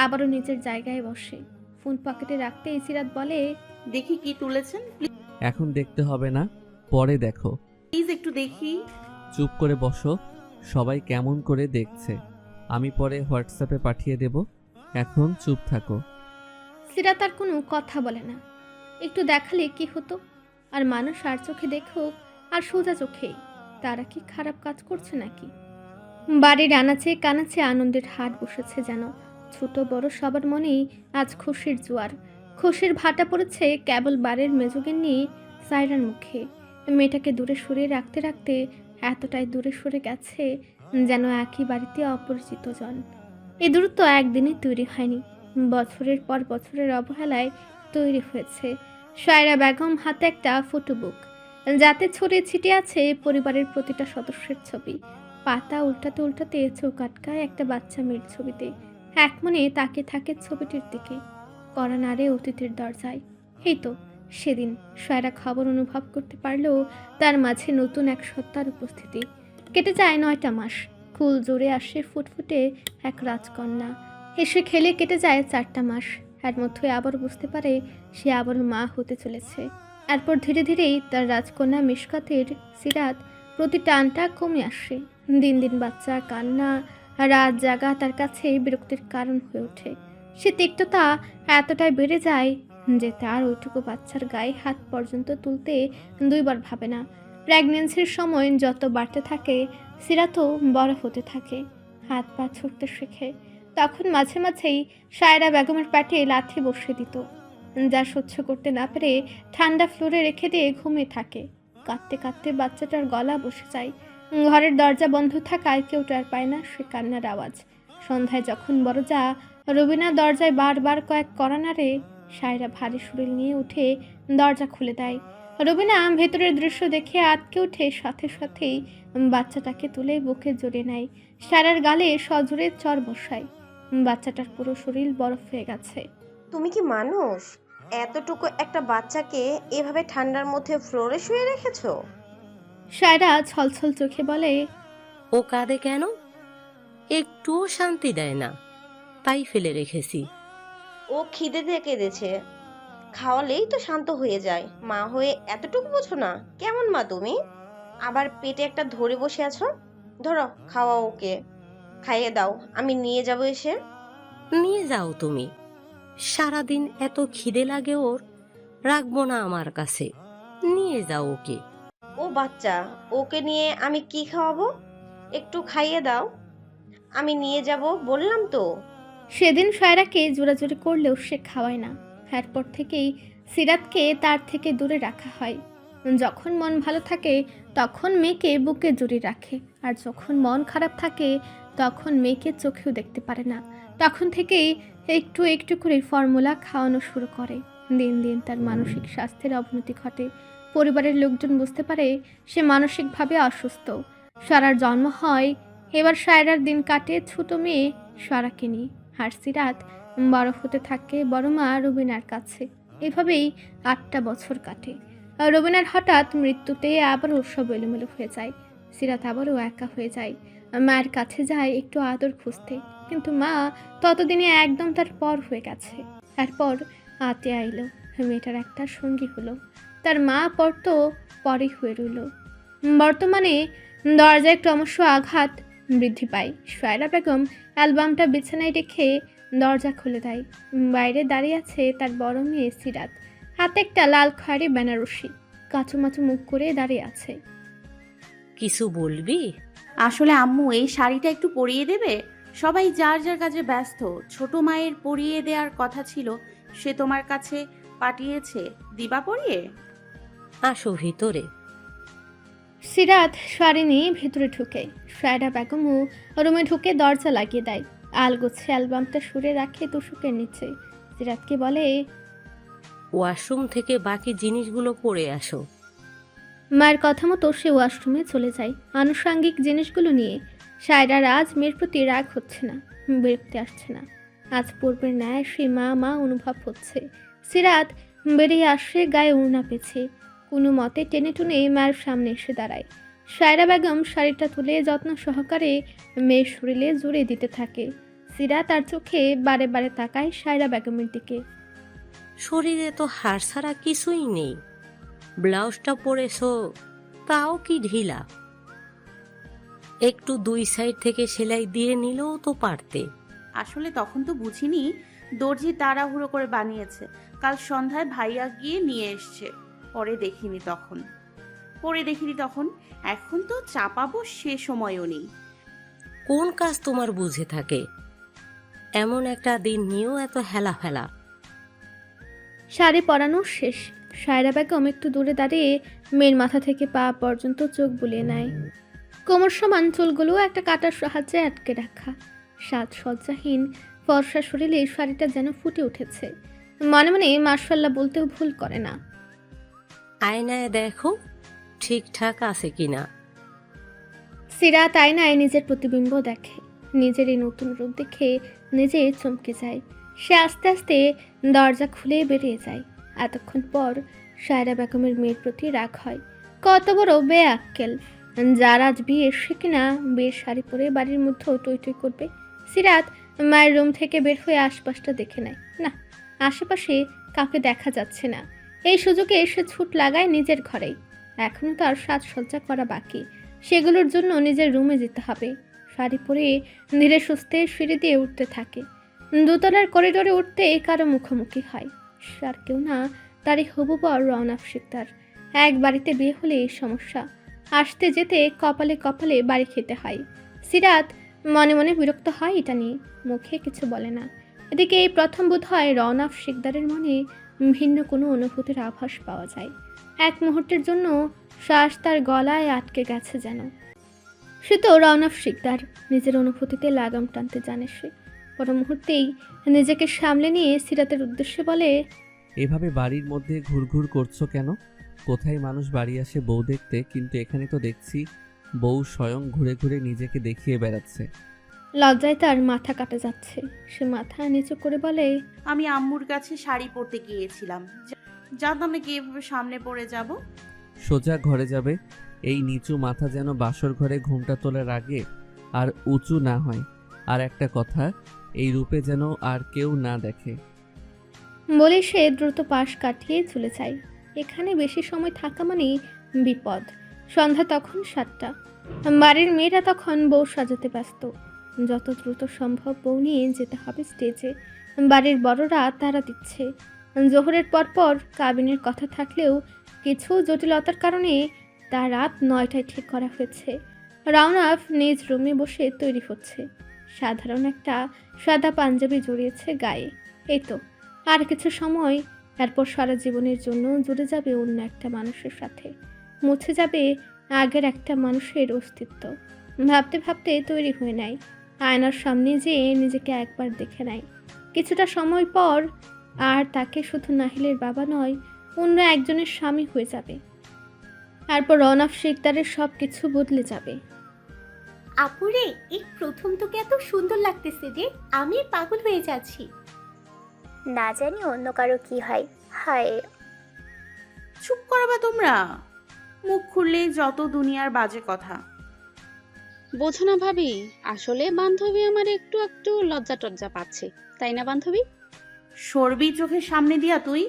আবারও নিজের জায়গায় বসে। ফোন পকেটে রাখতেই সিরাত বলে, দেখি কি তুলেছেন। এখন দেখতে হবে না, পরে দেখো। প্লিজ একটু দেখি। চুপ করে বসো, সবাই কেমন করে দেখছে, আমি পরে হোয়াটসঅ্যাপে পাঠিয়ে দেব, এখন চুপ থাকো। সিরাত আর কোনো কথা বলে না। একটু দেখালে কি হতো? আর মানুষ আর চোখে দেখুক আর সোজা চোখেই, তারা কি খারাপ কাজ করছে নাকি? বাড়ির আনাচে কানাচে আনন্দের হাট বসেছে যেন। ছোট বড় সবার মনেই আজ খুশির জোয়ার। খুশির ভাটা পড়েছে কেবল বাড়ির মেজুগিন্নি সায়রার মুখে। মেয়েটাকে দূরে সরিয়ে রাখতে রাখতে এতটাই দূরে সরে গেছে যেন একই বাড়িতে অপরিচিত জন। এ দূরত্ব একদিনে তৈরি হয়নি, বছরের পর বছরের অবহেলায় তৈরি হয়েছে। সায়রা বেগম হাতে একটা ফটো বুক, যাতে ছড়িয়ে ছিটিয়ে আছে পরিবারের প্রতিটা সদস্যের ছবি। পাতা উল্টাতে উল্টাতে চোখ আটকায় একটা বাচ্চা মেয়ের ছবিতে। এক মনে তাকিয়ে থাকে ছবিটির দিকে, কড়া নাড়ে অতীতের দরজায়। এই তো সেদিন সায়রা খবর অনুভব করতে পারলেও তার মাঝে নতুন এক সত্তার উপস্থিতি। কেটে যায় 9টা মাস। কুল জোরে আসে ফুটফুটে এক রাজকন্যা। এসে খেলে কেটে যায় 4টা মাস। এর মধ্যে আবার বুঝতে পারে সে আবারও মা হতে চলেছে। এরপর ধীরে ধীরেই তার রাজকন্যা মিশকাতের সিরাত প্রতি টানটা কমে আসে। দিন দিন বাচ্চা কান্না রাত জাগা তার কাছে বিরক্তির কারণ হয়ে ওঠে। সে তিক্ততা এতটাই বেড়ে যায় যে তার ওইটুকু বাচ্চার গায়ে হাত পর্যন্ত তুলতে 2 বার ভাবে না। প্রেগনেন্সির সময় যত বাড়তে থাকে সিরাতও বড় হতে থাকে, হাত পা ছুটতে শেখে। তখন মাঝে মাঝেই সায়রা বেগমের পেটে লাথি বসিয়ে দিত, যা সহ্য করতে না পেরে ঠান্ডা ফ্লোরে রেখে দিয়ে ঘুমিয়ে থাকে। কাঁদতে কাঁদতে বাচ্চাটার গলা বসে যায়। ঘরের দরজা বন্ধ থাকায় কেউ টের পায় না সে কান্নার আওয়াজ। সন্ধ্যায় যখন বড়জা রবিনা দরজায় বারবার কয়েক কড়া নাড়ে, সায়রা ভারী শরীর নিয়ে উঠে দরজা খুলে দেয়। রবিনা ভেতরের দৃশ্য দেখে আটকে উঠে সাথে সাথেই বাচ্চাটাকে তুলে বুকে জড়িয়ে নেয়। সায়রার গালে সজোরে চর বসায়। বাচ্চাটার পুরো শরীর বরফ হয়ে গেছে। তুমি কি মানুষ? এতটুকু একটা বাচ্চাকে এভাবে ঠান্ডার মধ্যে ফ্লোরে শুয়ে রেখেছো? সায়রা ছলছল চোখে বলে, ও কাঁদে কেন? একটুও শান্তি দেয় না, তাই ফেলে রেখেছি। ও খিদেতে কেঁদেছে, খাওয়ালেই তো শান্ত হয়ে যায়। মা হয়ে এতটুকু বোঝো না? কেমন মা তুমি? আবার পেটে একটা ধরে বসে আছো। ধরো খাওয়াও, ওকে খাইয়ে দাও, আমি নিয়ে যাবো এসে। নিয়ে যাও তুমি। সারাদিন এত খিদে লাগে ওর, রাখবো না আমার কাছে, নিয়ে যাও ওকে। ও বাচ্চা, ওকে নিয়ে আমি কি খাওয়াবো? একটু খাইয়ে দাও, আমি নিয়ে যাব বললাম তো। সেদিন সায়রাকে জোরাজুরি করলেও সে খাওয়ায় না। এরপর থেকেই সিরাতকে তার থেকে দূরে রাখা হয়। যখন মন ভালো থাকে তখন মেয়েকে বুকে জড়িয়ে রাখে, আর যখন মন খারাপ থাকে তখন মেয়েকে চোখেও দেখতে পারে না। তখন থেকেই একটু একটু করে ফর্মুলা খাওয়ানো শুরু করে। দিন দিন তার মানসিক স্বাস্থ্যের অবনতি ঘটে। পরিবারের লোকজন বুঝতে পারে সে মানসিকভাবে অসুস্থ। সারার জন্ম হয়। এবার সায়রার দিন কাটে ছোট মেয়ে সারাকে নিয়ে, আর সিরাত বড় হতে থাকে বড় মা রুবিনার কাছে। এভাবেই 8টা বছর কাটে। রুবিনার হঠাৎ মৃত্যুতে আবারও সব এলোমেলো হয়ে যায়। সিরাত আবারও একা হয়ে যায়। মায়ের কাছে যায় একটু আদর খুঁজতে, কিন্তু মা ততদিনে একদম তার পর হয়ে গেছে। তারপর আতে আইলো, মেয়েটার একটা সঙ্গী হলো। তার মা পর তো পরেই হয়ে রইল। বর্তমানে দরজায় ক্রমশ আঘাত বৃদ্ধি পায়। সায়রা বেগম অ্যালবামটা বিছানায় রেখে দরজা খুলে দেয়। বাইরে দাঁড়িয়ে আছে তার বড় মেয়ে সিরাত, হাতে একটা লাল খয়েরি বেনারসি, কাচুমাচু মুখ করে দাঁড়িয়ে আছে। কিছু বলবি? আসলে আম্মু, এই শাড়িটা একটু পরিয়ে দেবে? সবাই যার যার কাজে ব্যস্ত। ছোট মায়ের পরিয়ে দেওয়ার কথা ছিল, সে তোমার কাছে পাঠিয়েছে, দিবা পরিয়ে? আসো ভিতরে। সিরাত শাড়ি নিয়ে ভেতরে ঢুকে। সায়রা বেগমও রুমে ঢুকে দরজা লাগিয়ে দেয়। আলগোছে অ্যালবামটা সরে রাখে তুষকের নিচে। সিরাতকে বলে, ওয়াশরুম থেকে বাকি জিনিসগুলো পরে আসো। মায়ের কথা মতো সে ওয়াশরুমে চলে যায় আনুষাঙ্গিক জিনিসগুলো নিয়ে। সায়রার আজ মেয়ের প্রতি রাগ হচ্ছে না, বিরক্তি আসছে না। আজ পূর্বের ন্যায় সে মা অনুভব হচ্ছে। সিরাত বেরিয়ে আসে গায়ে ওড়না পেছে, কোনো মতে টেনে টুনে মায়ের সামনে এসে দাঁড়ায়। সায়রা বেগম শাড়িটা তুলে যত্ন সহকারে মেয়ের শরীরে জুড়ে দিতে থাকে। সিরাত তার চোখে বারে বারে তাকায় সায়রা বেগমের দিকে। শরীরে তো হাড় ছাড়া কিছুই নেই, ব্লাউজটা পরেছো তাও কি ঢিলা, একটু 2 সাইড থেকে সেলাই দিয়ে নিলেও তো পারতে। আসলে তখন তো বুঝিনি, দর্জি তাড়াহুড়ো করে বানিয়েছে। কাল সন্ধ্যায় ভাইয়া গিয়ে নিয়ে এসছে, পরে দেখিনি তখন। এখন তো চাপাবো সে সময়ও নেই। কোন কাজ তোমার বুঝে থাকে? এমন একটা দিন নিয়েও এত হেলা ফেলা। শাড়ি পরানো শেষ। সায়রা বেগম একটু দূরে দাঁড়িয়ে মেয়ের মাথা থেকে পা পর্যন্ত চোখ বুলিয়ে নেয়। কোমর সমান চুলগুলো একটা কাঁটার সাহায্যে আটকে রাখা। সাজসজ্জাহীন ফর্সা শরীরে শাড়িটা যেন ফুটে উঠেছে। মনে মনে মাশাআল্লাহ বলতেও ভুল করে না। আয়নায় দেখো ঠিকঠাক আছে কিনা। সিরাত আয়নায় নিজের প্রতিবিম্ব দেখে। নিজের এই নতুন রূপ দেখে নিজে চমকে যায়। সে আস্তে আস্তে দরজা খুলে বেরিয়ে যায়। এতক্ষণ পর সায়রা বেগমের মেয়ের প্রতি রাগ হয়। কত বড় বেআক্কেল, যার আজ বিয়ে সে কিনা বিয়ের শাড়ি পরে বাড়ির মধ্যে টই টই করবে। সিরাত মায়ের রুম থেকে বের হয়ে আশপাশটা দেখে নেয়। না, আশেপাশে কাউকে দেখা যাচ্ছে না। এই সুযোগে এসে ছুট লাগায় নিজের ঘরেই। এখনও তার সাজসজ্জা করা বাকি, সেগুলোর জন্য নিজের রুমে যেতে হবে। শাড়ি পরে ধীরে সুস্থে সিঁড়ি দিয়ে উঠতে থাকে। দোতলার করিডোরে উঠতে কারো মুখোমুখি হয়। আর কেউ না, তারই হবু বর রওনাফ শিকদার। এক বাড়িতে বিয়ে হলে এই সমস্যা, আসতে যেতে কপালে কপালে বাড়ি খেতে হয়। সিরাত মনে মনে বিরক্ত হয় এটা নিয়ে, মুখে কিছু বলে না। এদিকে এই প্রথম বোধ হয় রওনাফ শিকদারের মনে ভিন্ন কোনো অনুভূতির আভাস পাওয়া যায়। এক মুহূর্তের জন্য শ্বাস তার গলায় আটকে গেছে যেন। সে তো রওনাফ শিকদার, নিজের অনুভূতিতে লাগাম টানতে জানে সে। পর মুহূর্তেই নিজেকে সামলে নিয়ে সিরাতের উদ্দেশ্যে বলে, এভাবে বাড়ির মধ্যে ঘুরঘুর করছো কেন? কোথায় মানুষ বাড়ি আসে বউ দেখতে, কিন্তু এখানে তো দেখছি বউ স্বয়ং ঘুরে ঘুরে নিজেকে দেখিয়ে বেড়াচ্ছে। লজ্জায় তার মাথা কাটা যাচ্ছে। সে মাথা নিচু করে বলে, আমি আম্মুর কাছে শাড়ি পরতে গিয়েছিলাম, জানতাম না কি এভাবে সামনে পড়ে যাব। সোজা ঘরে যাবে। এই নিচু মাথা যেন বাসর ঘরে ঘুমটা তোলার আগে আর উঁচু না হয়। আর একটা কথা, এই রূপে যেন আর কেউ না দেখে। বলে সে দ্রুত পাশ কাটিয়ে চলে যায়। এখানে বেশি সময় থাকা মানেই বিপদ। সন্ধ্যা তখন 7টা। বাড়ির মেয়েরা তখন বউ সাজাতে ব্যস্ত। যত দ্রুত সম্ভব বউ নিয়ে যেতে হবে স্টেজে। বাড়ির বড়রা তারা দিচ্ছে। জোহরের পরপর কাবিনের কথা থাকলেও কিছু জটিলতার কারণে তা রাত 9টায় ঠিক করা হয়েছে। রাউনাফ নিজ রুমে বসে তৈরি হচ্ছে। সাধারণ একটা সাদা পাঞ্জাবি জড়িয়েছে গায়ে। এই তো আর কিছু সময়, এরপর সারা জীবনের জন্য জুড়ে যাবে অন্য একটা মানুষের সাথে। মুছে যাবে আগের একটা মানুষের অস্তিত্ব। ভাবতে ভাবতে তৈরি হয়ে নেয়। আয়নার সামনে যেয়ে নিজেকে একবার দেখে নেয়। কিছুটা সময় পর আর তাকে শুধু নাহিলের বাবা নয়, অন্য একজনের স্বামী হয়ে যাবে। তারপর রওনাফ শিকদারের সব কিছু বদলে যাবে। আপুরে, এই প্রথম তোকে এত সুন্দর লাগতেছে রে, আমি পাগল হয়ে যাচ্ছি। না জানি অন্য কারো কি হয়। হায়, চুপ করবা তোমরা, মুখ খুললেই যত দুনিয়ার বাজে কথা। বোঝো না ভাবি, আসলে বান্ধবী আমার একটু একটু লজ্জা টজ্জা পাচ্ছে, তাই না বান্ধবী? সরবি চোখের সামনে দিয়া তুই।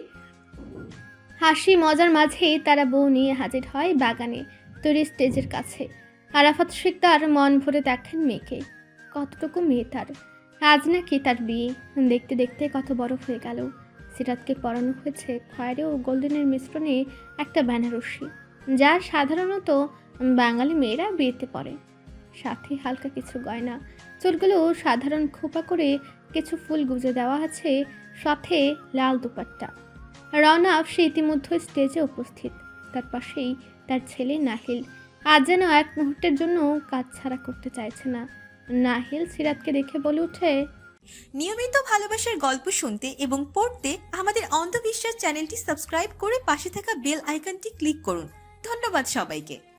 হাসি মজার মাঝে তারা বউ নিয়ে হাজির হয় বাগানে তৈরি স্টেজের কাছে। আরাফাত শিকদার মন ভরে দেখেন মেয়েকে। কতটুকু মেয়ে তার, আজ নাকি তার বিয়ে। দেখতে দেখতে কত বড় হয়ে গেল। সিরাতকে পরানো হয়েছে খয়েরি ও গোল্ডেনের মিশ্রণে একটা বেনারসি, যা সাধারণত বাঙালি মেয়েরা বিয়েতে পরে। সাথে হালকা কিছু গয়না, চুলগুলো সাধারণ খোপা করে কিছু ফুল গুজে দেওয়া আছে, সাথে লাল দুপাট্টা। রওনাফ সে ইতিমধ্যে স্টেজে উপস্থিত। তার পাশেই তার ছেলে নাহিল। আজ যেন এক মুহূর্তের জন্য কাজ ছাড়া করতে চাইছে না। নাহিল সিরাতকে দেখে বলে ওঠে, নিয়মিত ভালোবাসার গল্প শুনতে এবং পড়তে আমাদের অন্ধবিশ্বাস চ্যানেলটি সাবস্ক্রাইব করে পাশে থাকা বেল আইকনটি ক্লিক করুন। ধন্যবাদ সবাইকে।